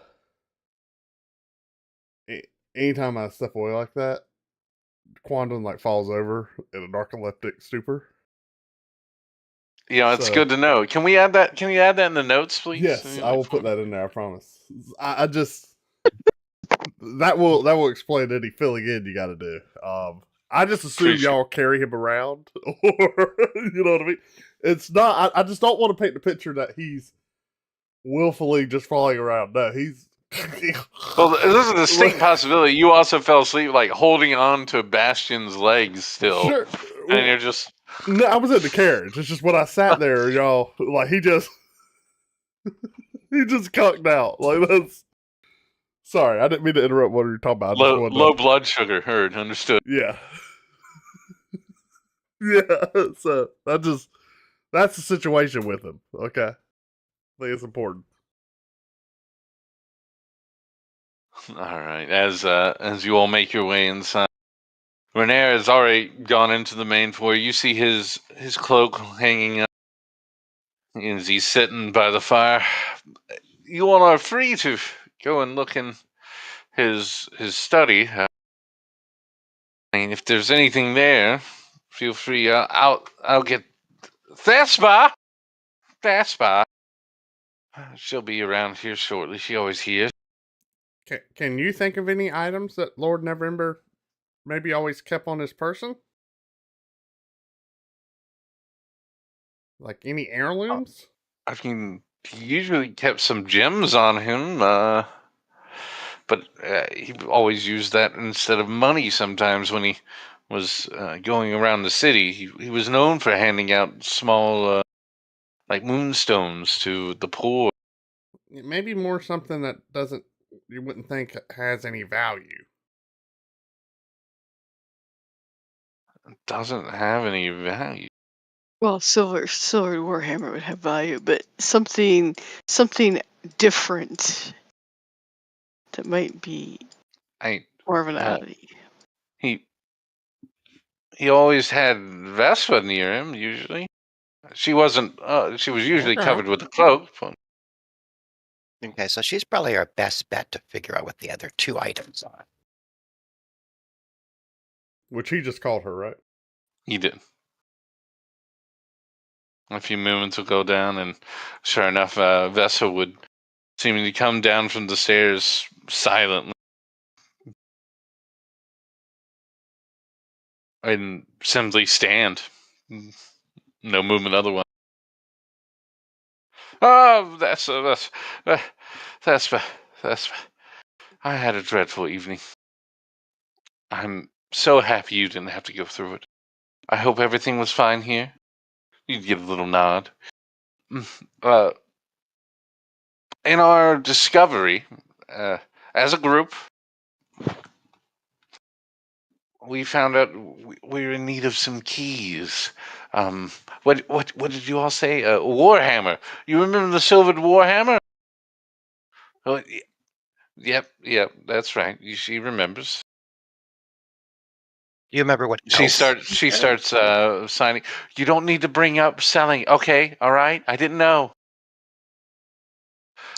anytime I step away like that, Quandon like falls over in a narcoleptic stupor. You know, it's good to know. Can we add that? Can you add that in the notes, please? Yes, I will put that in there. I promise. I just that will explain any filling in you got to do. I just assume y'all carry him around, or you know what I mean. It's not. I just don't want to paint the picture that he's willfully just falling around. No, he's. Well, this is a distinct possibility. You also fell asleep, like holding on to Bastion's legs still, Sure. and you're just. No, I was in the carriage. It's just when I sat there, y'all, like he just cucked out. Like that's. Sorry, I didn't mean to interrupt what you were talking about. Low blood sugar. Heard, understood. Yeah. Yeah. So that's the situation with him. Okay, I think it's important. All right. As you all make your way inside, Renair has already gone into the main floor. You see his cloak hanging up as he's sitting by the fire. You all are free to go and look in his study. I mean, if there's anything there, feel free. I'll get Thespa. She'll be around here shortly. She always hears. Can you think of any items that Lord Neverember maybe always kept on his person? Like any heirlooms? I mean, he usually kept some gems on him, but he always used that instead of money sometimes when he was going around the city. He was known for handing out small, like moonstones to the poor. Maybe more something that you wouldn't think has any value. Doesn't have any value. Well, silver warhammer would have value, but something different that might be I more of an uh, oddity. he he always had Vespa near him. Usually, she wasn't. She was usually Okay. covered with a cloak. But Okay, so she's probably our best bet to figure out what the other two items are. Which he just called her, right? he did. A few moments will go down, and sure enough, Vespa would seemingly come down from the stairs silently and simply stand. No movement otherwise. Oh, that's I had a dreadful evening. I'm so happy you didn't have to go through it. I hope everything was fine here. You give a little nod. Uh, in our discovery, as a group, we found out we're in need of some keys. What did you all say? Warhammer. You remember the silvered Warhammer? Oh, yep, that's right. She remembers. Do you remember what She else? starts signing. You don't need to bring up selling. Okay, all right. I didn't know.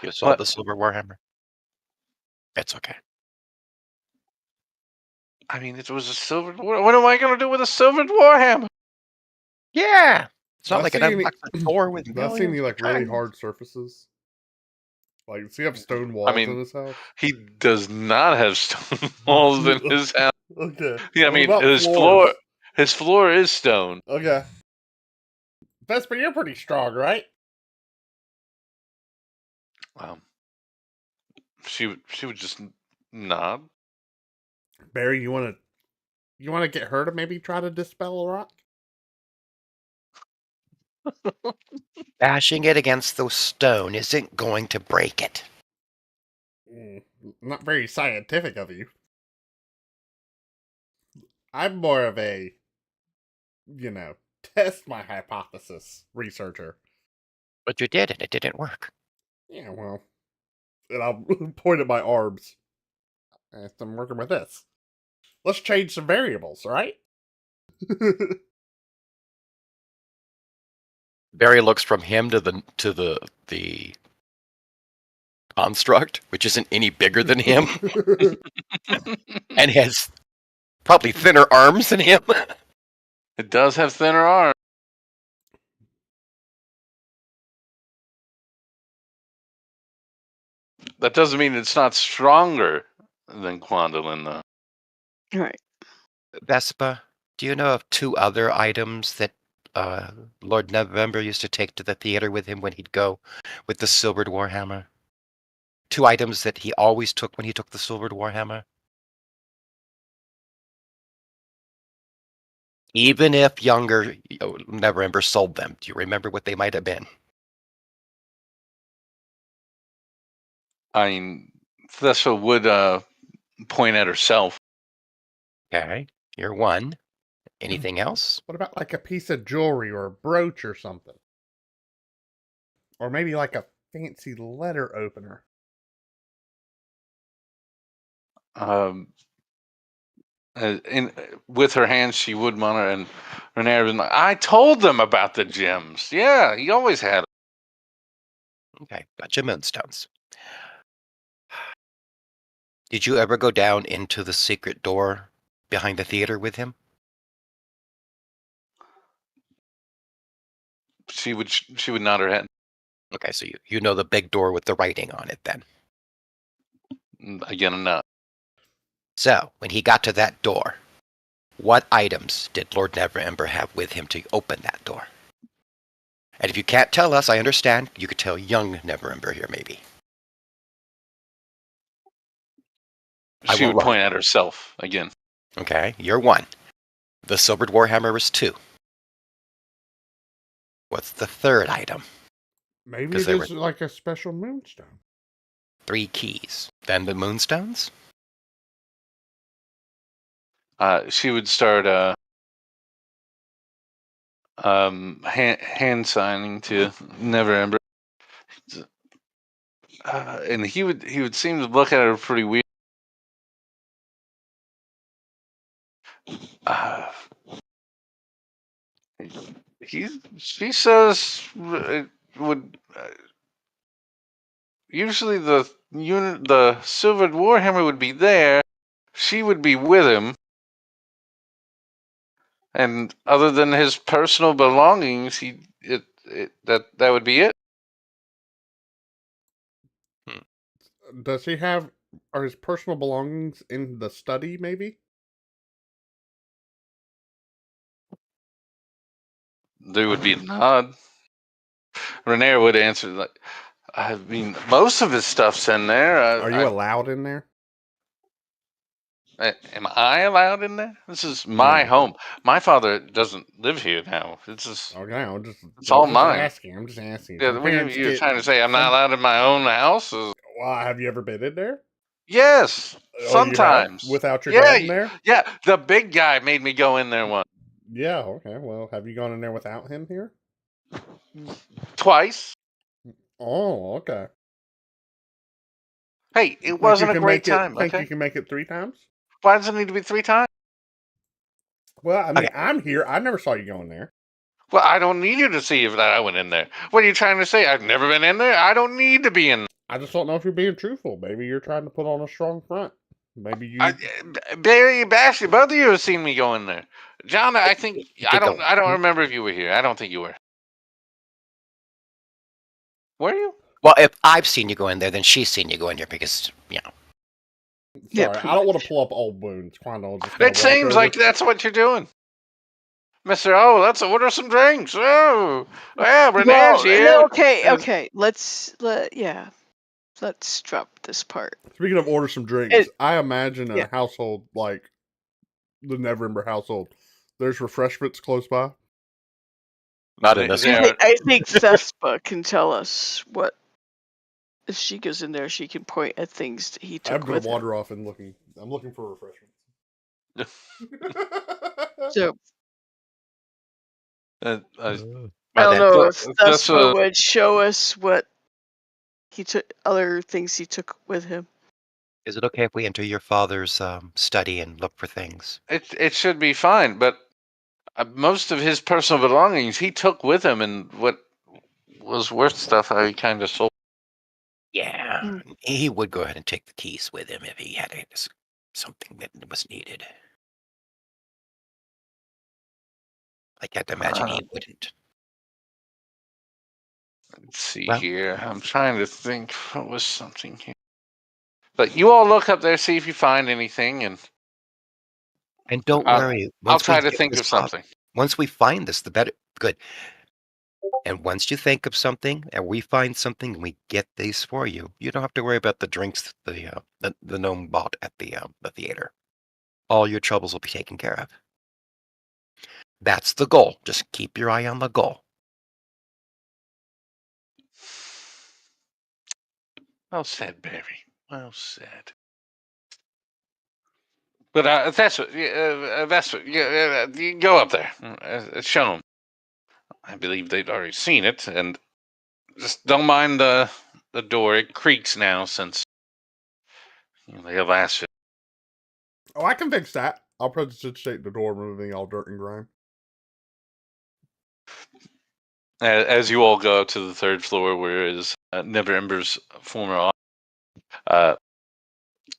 You sold the silver warhammer. It's okay. I mean, it was a silvered war. What am I going to do with a silvered warhammer? Yeah, it's not Did I like it see any- unlocks a door with Did I see any millions. like really hard surfaces? Like, does he have stone walls in mean, his house? He does not have stone walls in his house. Okay. Yeah, I What mean, about his floors? floor is stone. Okay. Vesper, you're pretty strong, right? She would just nod. Barry, you wanna get her to maybe try to dispel a rock? Bashing it against the stone isn't going to break it. Not very scientific of you. I'm more of a, test my hypothesis researcher. But you did, and it didn't work. Yeah, well, and I'll point at my arms. I'm working with this. Let's change some variables, right? Barry looks from him to the construct, which isn't any bigger than him, and has probably thinner arms than him. It does have thinner arms. That doesn't mean it's not stronger than Quandolin, though. Right. Vespa, do you know of two other items that Lord November used to take to the theater with him when he'd go with the silvered warhammer? Two items that he always took when he took the silvered warhammer? Even if younger November sold them, do you remember what they might have been? I mean, Thessa would point at herself. Okay, you're one. Anything else? What about like a piece of jewelry or a brooch or something? Or maybe like a fancy letter opener. With her hands, she would monitor, and Renee was like, I told them about the gems. Yeah, he always had them. Okay, got your moonstones. Did you ever go down into the secret door behind the theater with him? She would nod her head. Okay, so you know the big door with the writing on it then. Again, a nod. So, when he got to that door, what items did Lord Neverember have with him to open that door? And if you can't tell us, I understand. You could tell young Neverember here, maybe. She won't would lie. point at herself again. Okay, you're 1. The Silvered Warhammer is 2. What's the third item? Maybe 'Cause it there is like a special moonstone. 3 keys. Then the Moonstones? She would start hand signing to Neverember, and he would seem to look at her pretty weird. She says it would usually the Silvered Warhammer would be there. She would be with him, and other than his personal belongings, that would be it. Does he have are his personal belongings in the study? Maybe. There would be a nod. Renier would answer like, I mean, most of his stuff's in there. Are you allowed in there? Am I allowed in there? This is my home. My father doesn't live here now. Okay, it's all mine. I'm just asking. Yeah, what are you trying to say? I'm not allowed in my own house? Well, have you ever been in there? Yes, sometimes. Without your dad in there? Yeah, the big guy made me go in there once. Yeah, okay. Well, have you gone in there without him here? Twice. Oh, okay. Hey, it wasn't a great time. Think you can make it 3 times? Why does it need to be 3 times? Well, I mean, I'm here. I never saw you go in there. Well, I don't need you to see if that I went in there. What are you trying to say? I've never been in there? I don't need to be in there. I just don't know if you're being truthful. Maybe you're trying to put on a strong front. Maybe you... Barry, Bashley, both of you have seen me go in there. John, I think... I don't remember if you were here. I don't think you were. Were you? Well, if I've seen you go in there, then she's seen you go in there because, you know. Sorry, I don't want to pull up old wounds. It seems like that's what you're doing. Mr. Oh, let's order some drinks. Oh, yeah, Renee's here. No, okay. Let's drop this part. Speaking of order some drinks, I imagine a household like the Neverember household. There's refreshments close by. Not in this one. I think Thespa can tell us what. If she goes in there, she can point at things that he took I'm going with to wander off and I'm looking for refreshments. So I don't know if Thespa would show us what he took, other things he took with him. Is it okay if we enter your father's study and look for things? It should be fine, but most of his personal belongings he took with him, and what was worth stuff I kind of sold. Yeah, he would go ahead and take the keys with him if he had something that was needed. I can't imagine he wouldn't. Let's see here. I'm trying to think what was something here. But you all look up there, see if you find anything, and don't worry. I'll try to think of something. Once we find this, the better. Good. And once you think of something, and we find something, and we get these for you, you don't have to worry about the drinks the gnome bought at the theater. All your troubles will be taken care of. That's the goal. Just keep your eye on the goal. Well said, Barry. Well said. But that's what. You go up there. Show them. I believe they'd already seen it, and just don't mind the door. It creaks now since they have last. Oh, I can fix that. I'll prestidigitate the door, removing all dirt and grime. As you all go up to the 3rd floor, where is Neverember's former office,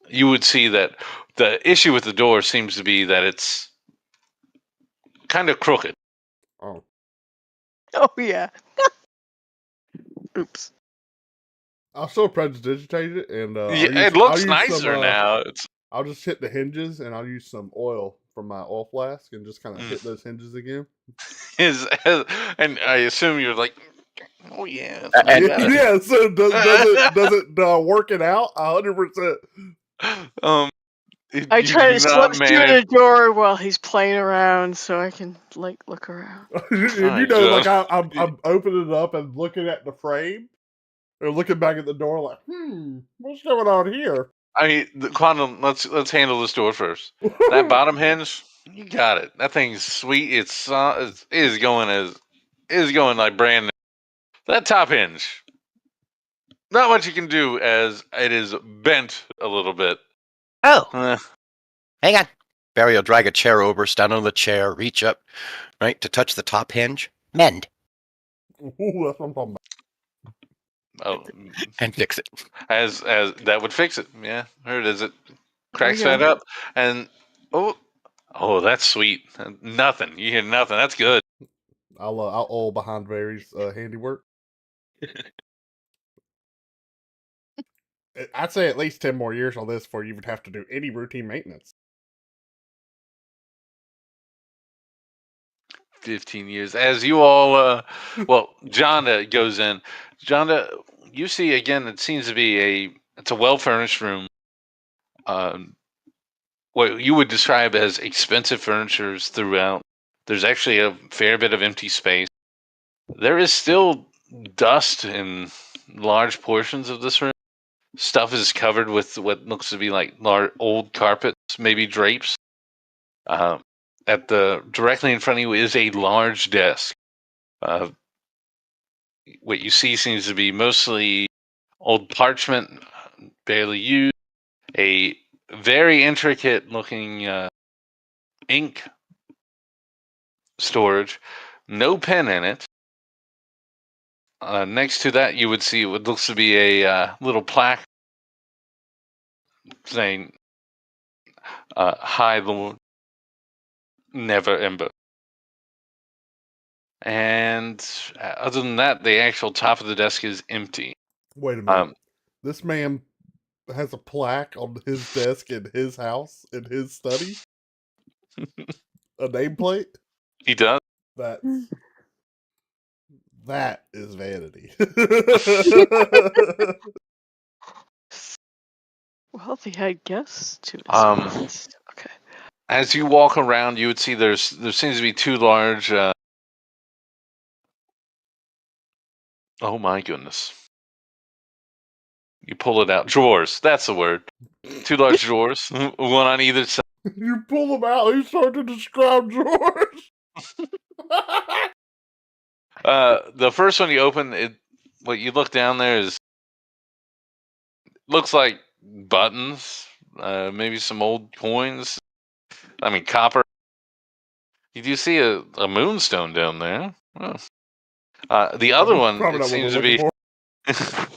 you would see that the issue with the door seems to be that it's kind of crooked. Oh. Oh yeah. Oops. I'll still prestidigitate it, and it looks nicer now. I'll just hit the hinges, and I'll use some oil from my oil flask, and just kind of hit those hinges again. And I assume you're like Oh yeah. Yeah. So does it work it out 100%? I You try do to not slip through manage. the door while he's playing around, so I can like look around. And you know, like I'm opening it up and looking at the frame, or looking back at the door, like, what's going on here? I mean, the Quantum. Let's handle this door first. That bottom hinge, you got it. That thing's sweet. It is going like brand new. That top hinge, not much you can do as it is bent a little bit. Oh, Eh, hang on. Barry will drag a chair over, stand on the chair, reach up, right, to touch the top hinge, mend, Ooh, that's what I'm talking oh, and fix it. as that would fix it. Yeah, heard as it cracks There we that go. up, and oh, that's sweet. Nothing. You hear nothing. That's good. about. I'll oil behind Barry's handiwork. I'd say at least 10 more years on this before you would have to do any routine maintenance. 15 years. As you all, well, Jonda goes in. Jonda, you see again. It seems to be it's a well furnished room. What you would describe as expensive furnitures throughout. There's actually a fair bit of empty space. There is still dust in large portions of this room. Stuff is covered with what looks to be like old carpets, maybe drapes. Directly in front of you is a large desk. What you see seems to be mostly old parchment, barely used. A very intricate looking ink storage, no pen in it. Next to that, you would see what looks to be a little plaque saying "High Lord, Never Ember." And other than that, the actual top of the desk is empty. Wait a minute. This man has a plaque on his desk in his house, in his study? A nameplate? He does. That is vanity. Well, he had guests to his place. Okay. As you walk around, you would see there seems to be two large. Oh my goodness! You pull it out. Drawers. That's the word. Two large drawers, one on either side. You pull them out, you start to describe drawers. The first one you open, what you look down there looks like buttons, maybe some old coins. I mean, copper. You do see a moonstone down there. The other one, Probably it not what we're seems to looking be. for.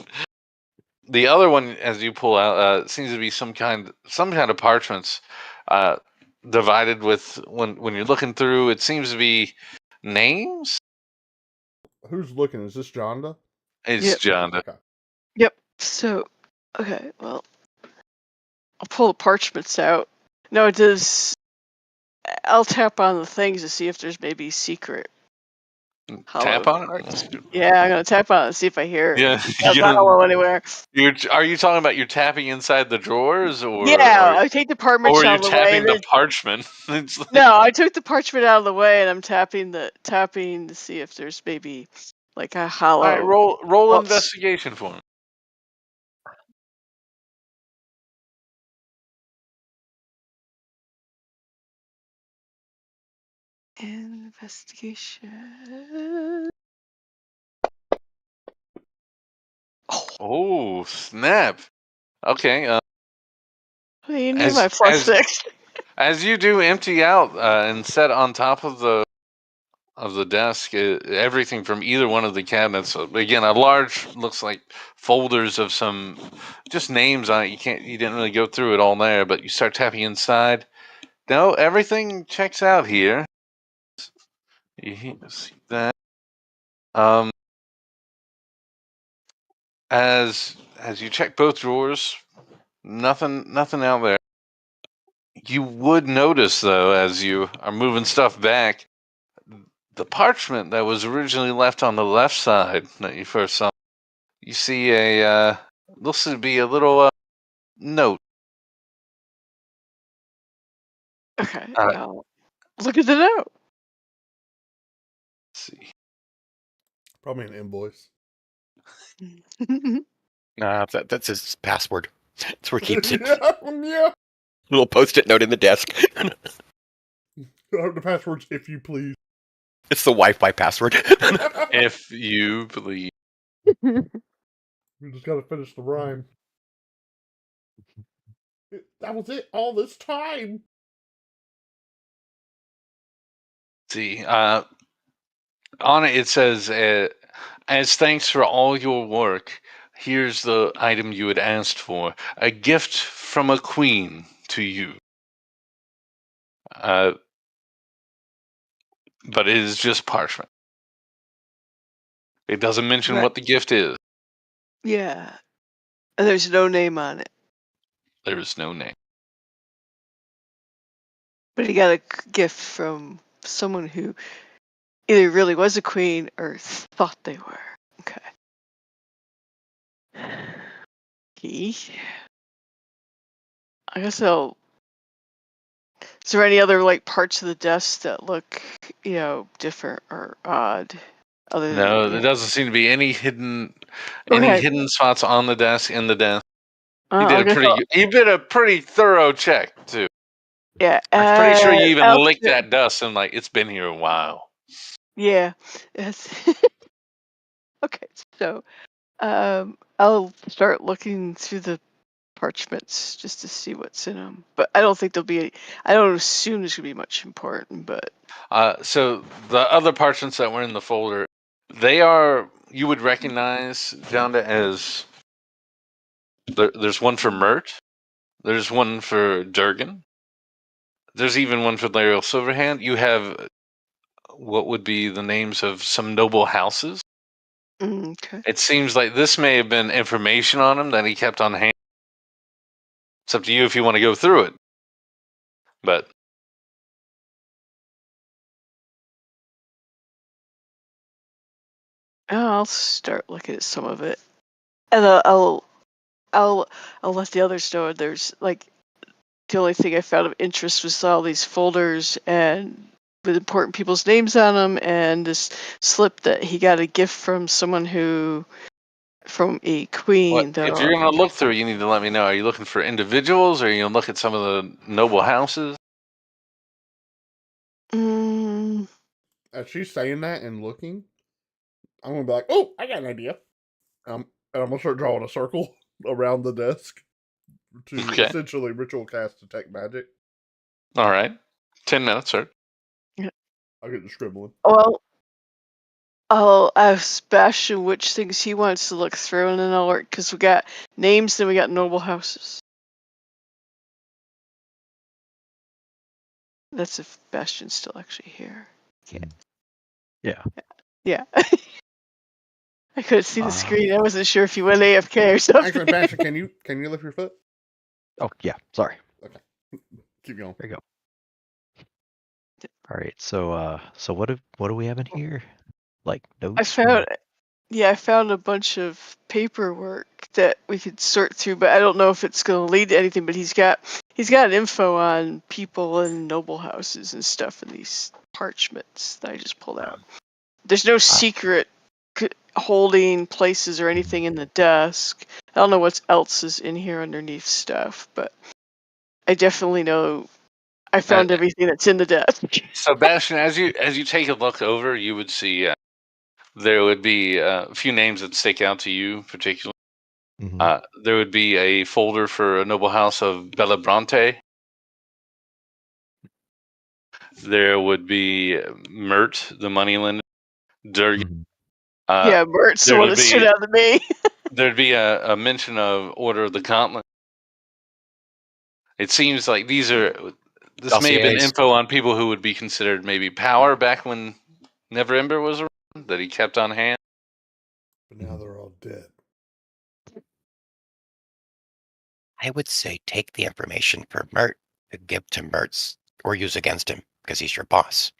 The other one, as you pull out, seems to be some kind of parchments, divided with when you're looking through. It seems to be names. Who's looking? Is this Jonda? It's Yep. John. Okay. Yep. So, okay. Well, I'll pull the parchments out. No, I'll tap on the things to see if there's maybe secret. Tap on parts. it. Yeah, I'm gonna tap on it and see if I hear it. Yeah, That's not hollow anywhere. Are you talking about you're tapping inside the drawers, or Yeah, I take the parchment or out you're of the way. tapping the parchment? It's like, No, I took the parchment out of the way and I'm tapping to see if there's maybe like a hollow. all right, roll Well, investigation for me. Investigation. Oh snap! Okay, You need my +6. as you do empty out and set on top of the desk, everything from either one of the cabinets. Again, a large looks like folders of some just names on it. You didn't really go through it all there, but you start tapping inside. No, everything checks out here. You see that. As you check both drawers, nothing out there. You would notice though, as you are moving stuff back, the parchment that was originally left on the left side that you first saw, you see looks to be a little note. Okay. Uh, I'll look at the note. Let's see. Probably an invoice. That's his password. That's where he keeps it. Yeah. Little post-it note in the desk. The password's if you please. It's the Wi-Fi password. If you believe. We just gotta finish the rhyme. That was it all this time. See, on it says, as thanks for all your work, here's the item you had asked for: a gift from a queen to you. But it is just parchment. It doesn't mention Right. what the gift is. Yeah. And there's no name on it. There is no name. But he got a gift from someone who either really was a queen or thought they were. Okay. Key. I guess I'll. Is there any other like parts of the desk that look, different or odd? Other than No, there doesn't seem to be any hidden Okay. spots on the desk, in the desk. I guess I'll, You did a pretty thorough check too. yeah. I'm pretty sure you even I'll licked that dust and it's been here a while. Yeah. Yes. Okay. So, I'll start looking through the parchments just to see what's in them. But I don't think there'll be. I don't assume there's gonna be much important. But So the other parchments that were in the folder, you would recognize, Jonda, as there's one for Mert, there's one for Durgan, there's even one for Lariel Silverhand. You have what would be the names of some noble houses. okay. It seems like this may have been information on him that he kept on hand. It's up to you if you want to go through it. But I'll start looking at some of it, and I'll let the others know. There's like the only thing I found of interest was all these folders and with important people's names on them, and this slip that he got a gift from someone from a queen. if you're going to look through, you need to let me know. Are you looking for individuals, or are you going to look at some of the noble houses? As she's saying that and looking, I'm gonna be like, "Oh, I got an idea." And I'm gonna start drawing a circle around the desk to essentially ritual cast detect magic. All right, 10 minutes, sir. I'll get the scribbling. Well, I'll ask Bastion which things he wants to look through, and then I'll work because we got names and we got noble houses. That's if Bastion's still actually here. Yeah. Yeah. I couldn't see the screen. I wasn't sure if you went AFK or something. Actually, Bastion, can you lift your foot? Oh yeah. Sorry. Okay. Keep going. There you go. All right. So what do we have in here? Like notes? I found a bunch of paperwork that we could sort through, but I don't know if it's going to lead to anything. But he's got info on people and noble houses and stuff in these parchments that I just pulled out. There's no secret holding places or anything in the desk. I don't know what else is in here underneath stuff, but I definitely know I found everything that's in the desk. So, Bastion, as you take a look over, you would see there would be a few names that stick out to you particularly. Mm-hmm. There would be a folder for a noble house of Bellabronte. There would be Mert, the moneylender. Durgan. Yeah, Mert's the one that stood out to me. There'd be a mention of Order of the Gauntlet. It seems like this may have been info on people who would be considered maybe power back when Neverember was around, that he kept on hand. But now they're all dead. I would say take the information for Mert to give to Mertz or use against him because he's your boss.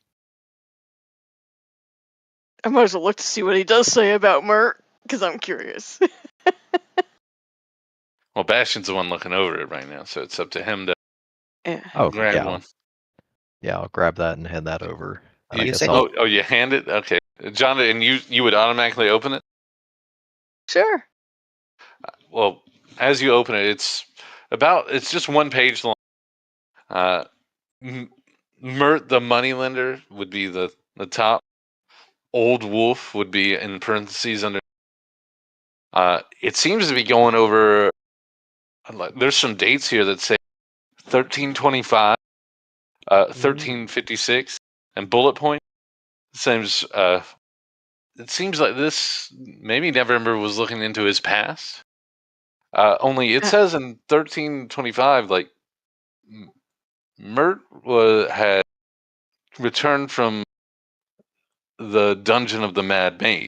I might as well look to see what he does say about Mert, because I'm curious. Well, Bastion's the one looking over it right now, so it's up to him to Yeah. Oh, grab yeah. one. Yeah, I'll grab that and hand that over. And I You guess say- I'll. Oh, you hand it? Okay. John, and you would automatically open it? Sure. Well, as you open it, it's just one page long. Mert the moneylender would be the top. Old Wolf would be in parentheses under. It seems to be going over. There's some dates here that say 1325, 1356, and bullet point. Seems. It seems like this maybe Neverember was looking into his past. Only it says in 1325, like Mert had returned from the dungeon of the Mad Maid,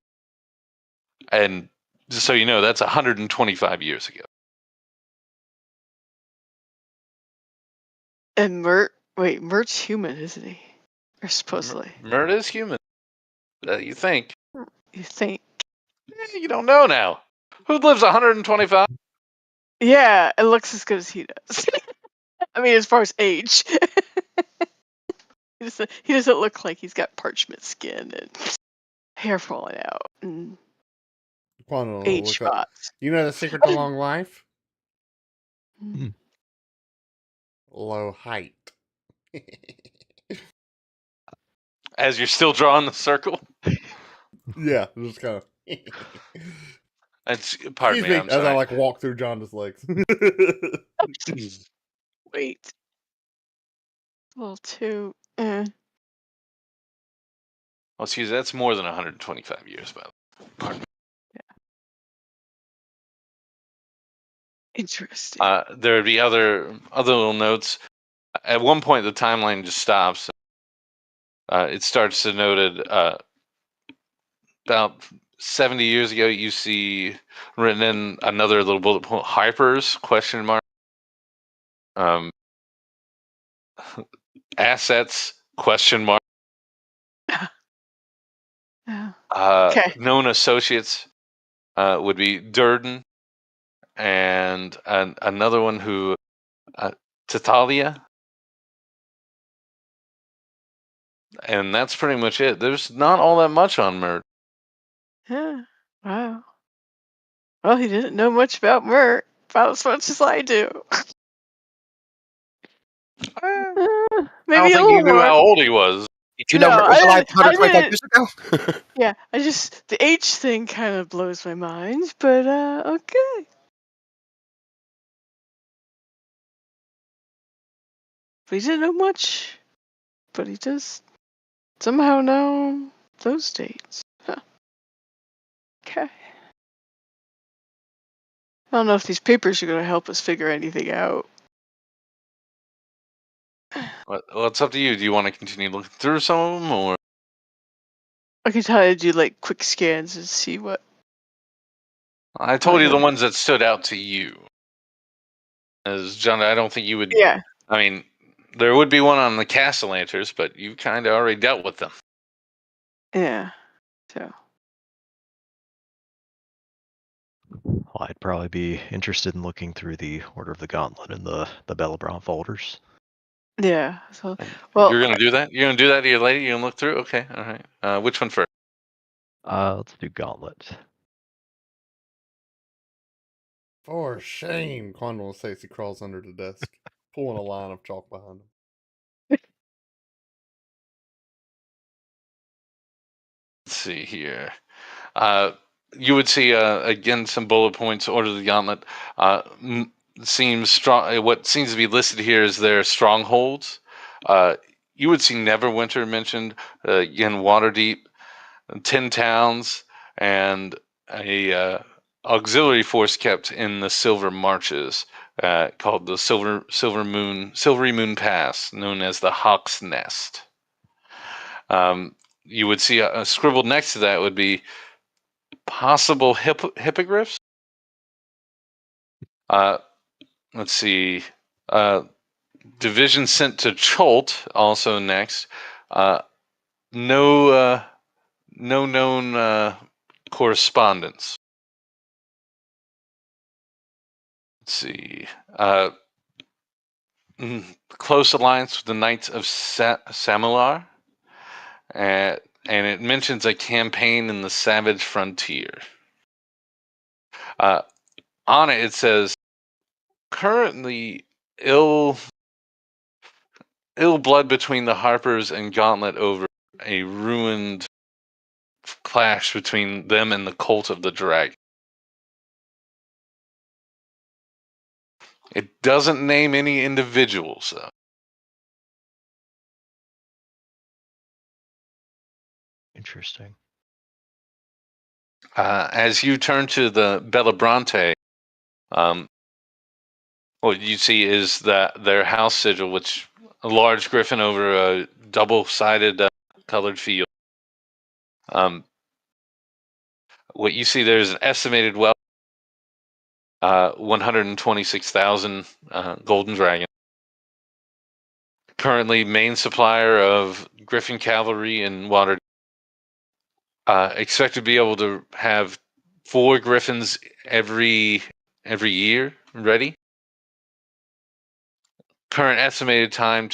and just so you know, that's 125 years ago. And Mert's human, isn't he? Or supposedly. Mert is human. You think? You think? You don't know now. Who lives 125? Yeah, it looks as good as he does. I mean, as far as age. He doesn't look like he's got parchment skin and hair falling out and age spots. You know the secret to long life? Hmm. Low height. As you're still drawing the circle. Yeah, just kind of. Pardon me, I'm as sorry. I walk through Jonda's legs. Wait. A little too. Oh, excuse me, that's more than 125 years, by the way. Pardon me. Interesting. There would be other little notes. At one point, the timeline just stops. It starts to noted about 70 years ago. You see written in another little bullet point: hypers ? Assets ? Okay. Known associates would be Durden and another one who Tatalia. And that's pretty much it. There's not all that much on Mert. Yeah. Wow. Well, he didn't know much about Mert. About as much as I do. Maybe I don't a think little you knew more. how old he was. Did you know No, Mert was I alive didn't- I 125 didn't- years ago? Yeah, the age thing kind of blows my mind, but okay. But he didn't know much, but he does somehow know those dates. Huh. Okay. I don't know if these papers are going to help us figure anything out. Well, it's up to you. Do you want to continue looking through some of them, or I can try to do like quick scans and see what. I told you the ones that stood out to you. As John, I don't think you would. Yeah. I mean, there would be one on the Castellanters, but you kind of already dealt with them. Yeah. So. Well, I'd probably be interested in looking through the Order of the Gauntlet and the Bellebrand folders. Yeah. So. Well. You're gonna do that. You're gonna do that to your lady. You're gonna look through. Okay. All right. Which one first? Let's do Gauntlet. For shame, Quandle says he crawls under the desk, pulling a line of chalk behind him. Let's see here. You would see again some bullet points. Order of the Gauntlet seems strong. What seems to be listed here is their strongholds. You would see Neverwinter mentioned, again Waterdeep, 10 towns, and a auxiliary force kept in the Silver Marches, called the Silvery Moon Pass, known as the Hawk's Nest. You would see scribbled next to that would be possible hippogriffs. Let's see. Division sent to Cholt also next. No no known correspondence. Let's see. Close alliance with the Knights of Samalar. And it mentions a campaign in the Savage Frontier. On it says, currently ill blood between the Harpers and Gauntlet over a ruined clash between them and the Cult of the Dragon. It doesn't name any individuals, though. Interesting. As you turn to the Bellabrante, what you see is that their house sigil, which a large griffin over a double-sided colored field. What you see there is an estimated wealth, 126,000 golden dragon. Currently, main supplier of Griffin cavalry in Waterdeep. Expect to be able to have 4 griffins every year ready. Current estimated time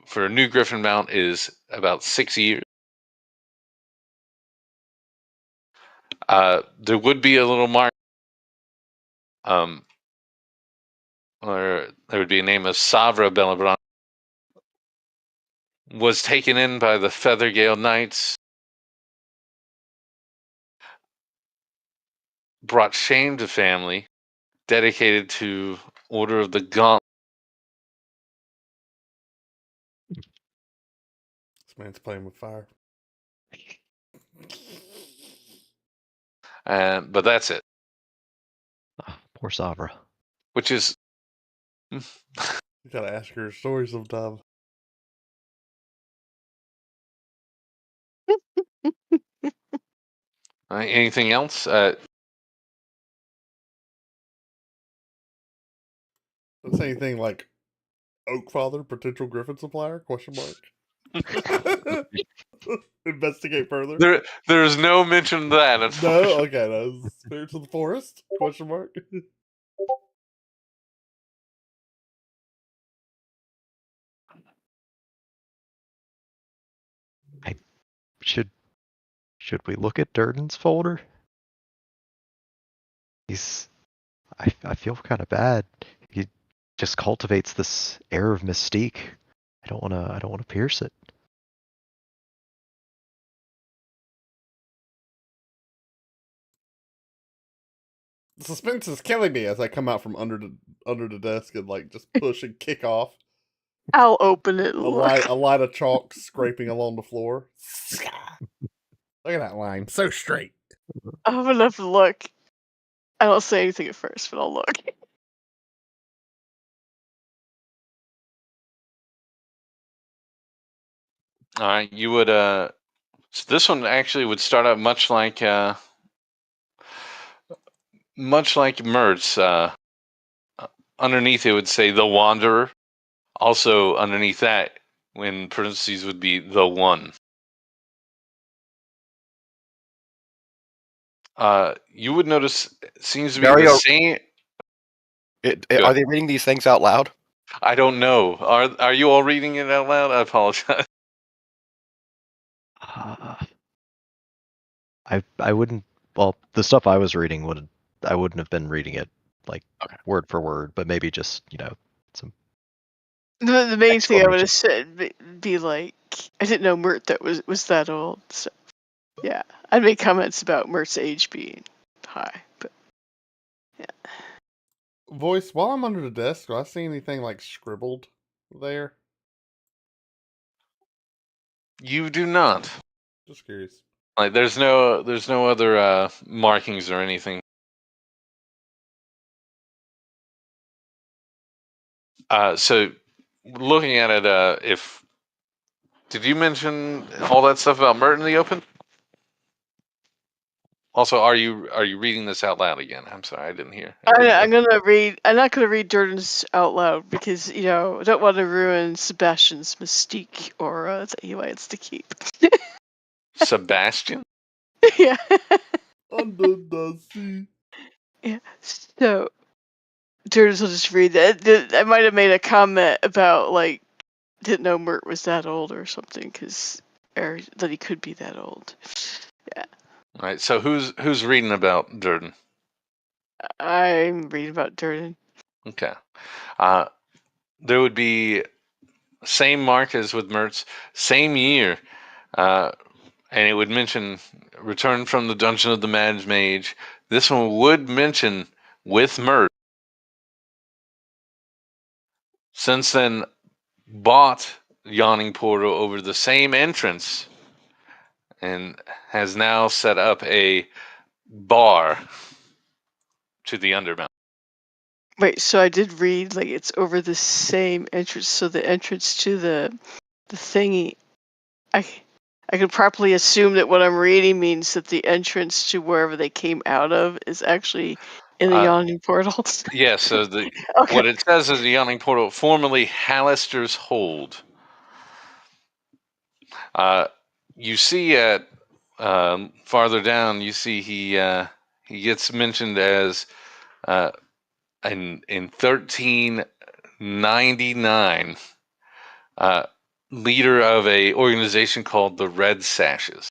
for a new griffin mount is about 6 years. There would be a little mark, or there would be a name of Savra Bellabrante. Was taken in by the Feathergale Knights. Brought shame to family. Dedicated to Order of the Gauntlet. This man's playing with fire. But that's it. Oh, poor Savra. Which is... You gotta ask her a story sometime. Anything else? Don't say anything like Oakfather, potential Griffin supplier? Question mark. Investigate further. There's no mention of that. No, okay, no. Spirits of the forest? Question mark. Should we look at Durden's folder? I feel kind of bad. He just cultivates this air of mystique. I don't wanna pierce it. The suspense is killing me as I come out from under the desk and like just push and kick off. I'll open it. And A look. light of chalk scraping along the floor. Look at that line, so straight. I'm gonna have to look. I don't say anything at first, but I'll look. All right, you would... So this one actually would start out much like Mertz. Underneath it would say The Wanderer. Also underneath that, in parentheses, would be The One. You would notice it seems to be Mario- the same. Are they reading these things out loud? I don't know. Are you all reading it out loud? I apologize. I wouldn't. Well, the stuff I was reading I wouldn't have been reading it like word for word, but maybe just some. The main thing I would have said be like, I didn't know Mert that was that old. So yeah, I'd make comments about Mert's age being high, but yeah. Voice, while I'm under the desk, do I see anything like scribbled there? You do not. Just curious. Like, there's no other markings or anything. So, looking at it, did you mention all that stuff about Mert in the open? Also, are you reading this out loud again? I'm sorry, I didn't hear. I'm gonna read. I'm not gonna read Durden's out loud because I don't want to ruin Sebastian's mystique aura that he wants to keep. Sebastian? Yeah. Under the sea. Yeah. So, Durdes will just read that. I might have made a comment about, like, didn't know Mert was that old or something, or that he could be that old. Yeah. All right. So who's reading about Durden? I'm reading about Durden. Okay. There would be same mark as with Mertz, same year, and it would mention return from the dungeon of the Mad Mage. This one would mention with Mert. Since then, bought Yawning Portal over the same entrance and has now set up a bar to the Undermount. Wait, so I did read, like, it's over the same entrance, so the entrance to the thingy. I can properly assume that what I'm reading means that the entrance to wherever they came out of is actually in the Yawning Portals. Yeah, so Okay. what it says is the Yawning Portal, formerly Hallister's Hold. You see at farther down, you see he gets mentioned as in 1399 leader of a organization called the Red Sashes.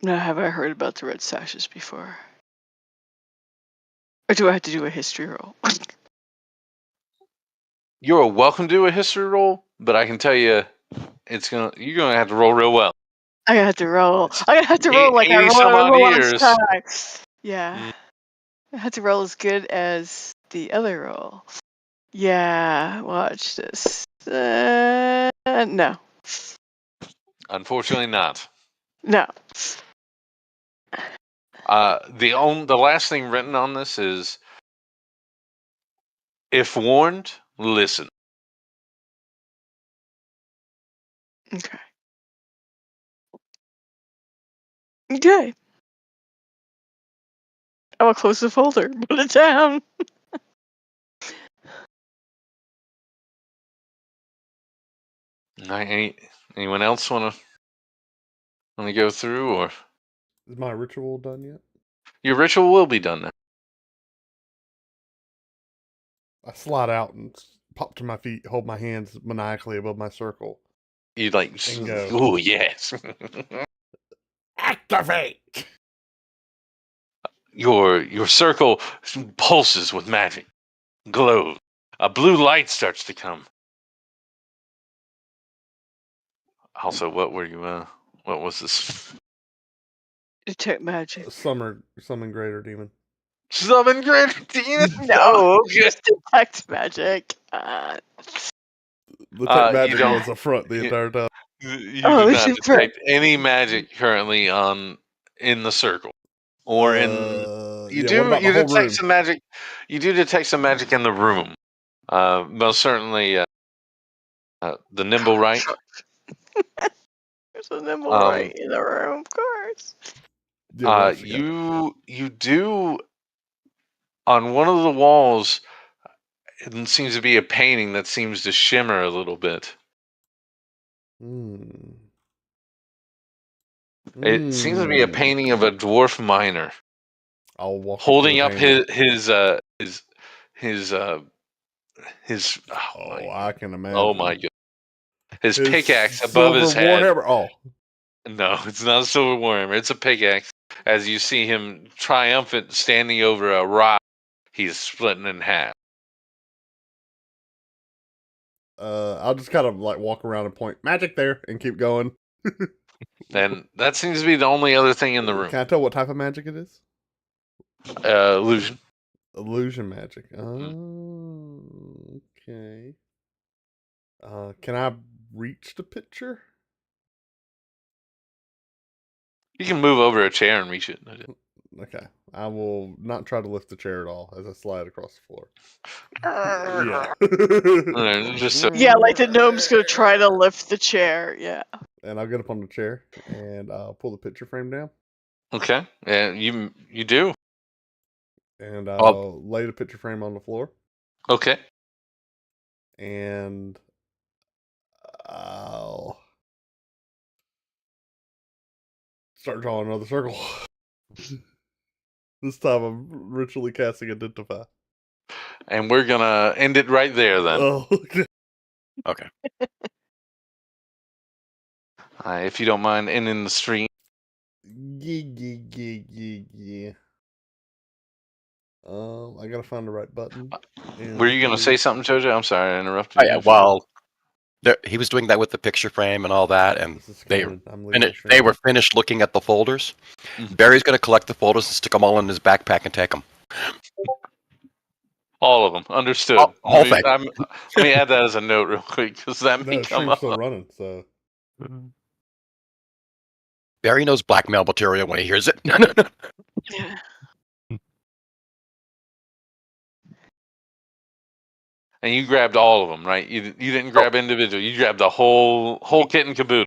Now, have I heard about the Red Sashes before? Or do I have to do a history roll? You're welcome to do a history roll, but I can tell you, you're gonna have to roll real well. I'm gonna have to roll. I'm gonna have to roll like I 80 some odd roll years. last time. Yeah. I have to roll as good as the other roll. Yeah, watch this. No. Unfortunately, not. No. The last thing written on this is, if warned, listen. Okay. Okay. I'm gonna close the folder. Put it down. Anyone else want to go through, or Is my ritual done yet? your ritual will be done now? I slide out and pop to my feet, hold my hands maniacally above my circle. You like, And go. oh yes. Activate! Your circle pulses with magic, glows. A blue light starts to come. Also, what were you? What was this? Detect magic. Summon greater demon. Summon Greater Demon? No. Oh, okay. Just detect magic. The tech magic don't- was a front the entire time. You Oh, do it's not in front. detect any magic currently in the circle, or in. You Yeah, what about you the whole detect room? some magic. You do detect some magic in the room. Most certainly, the nimble right. There's a nimble right in the room, of course. Yeah, what else you got? you do on one of the walls. It seems to be a painting that seems to shimmer a little bit. It seems to be a painting of a dwarf miner I'll walk holding up painting. his Oh, I can imagine. oh my god, his pickaxe above silver his head. Warhammer. Oh, no, it's not a silver warhammer. It's a pickaxe. As you see him triumphant standing over a rock, he's splitting in half. I'll just kind of like walk around and point magic there and keep going. And that seems to be the only other thing in the room. Can I tell what type of magic it is? Illusion. Illusion magic. Oh, okay. Can I reach the picture? You can move over a chair and reach it. Okay. I will not try to lift the chair at all as I slide across the floor. Yeah. Just so, Yeah, like the gnome's gonna try to lift the chair. Yeah. And I'll get up on the chair and I'll pull the picture frame down. okay, and you do. And I'll lay the picture frame on the floor. Okay. And I'll start drawing another circle. This time I'm ritually casting Identify. And we're gonna end it right there then. Oh, okay. Okay. If you don't mind ending the stream. Yeah. I gotta find the right button. Were you gonna say something, Jojo? I'm sorry, I interrupted Oh, you. yeah, well, he was doing that with the picture frame and all that, and This is they canon. I'm leaving the they stream. were finished looking at the folders. Mhm. Barry's going to collect the folders and stick them all in his backpack and take them. All of them. Understood. Whole let, me, thing. let me add that as a note real quick, because that may No, the come stream's up. still running, so Barry knows blackmail material when he hears it. Yeah. And you grabbed all of them, right? You didn't grab individual. You grabbed the whole kit and caboodle.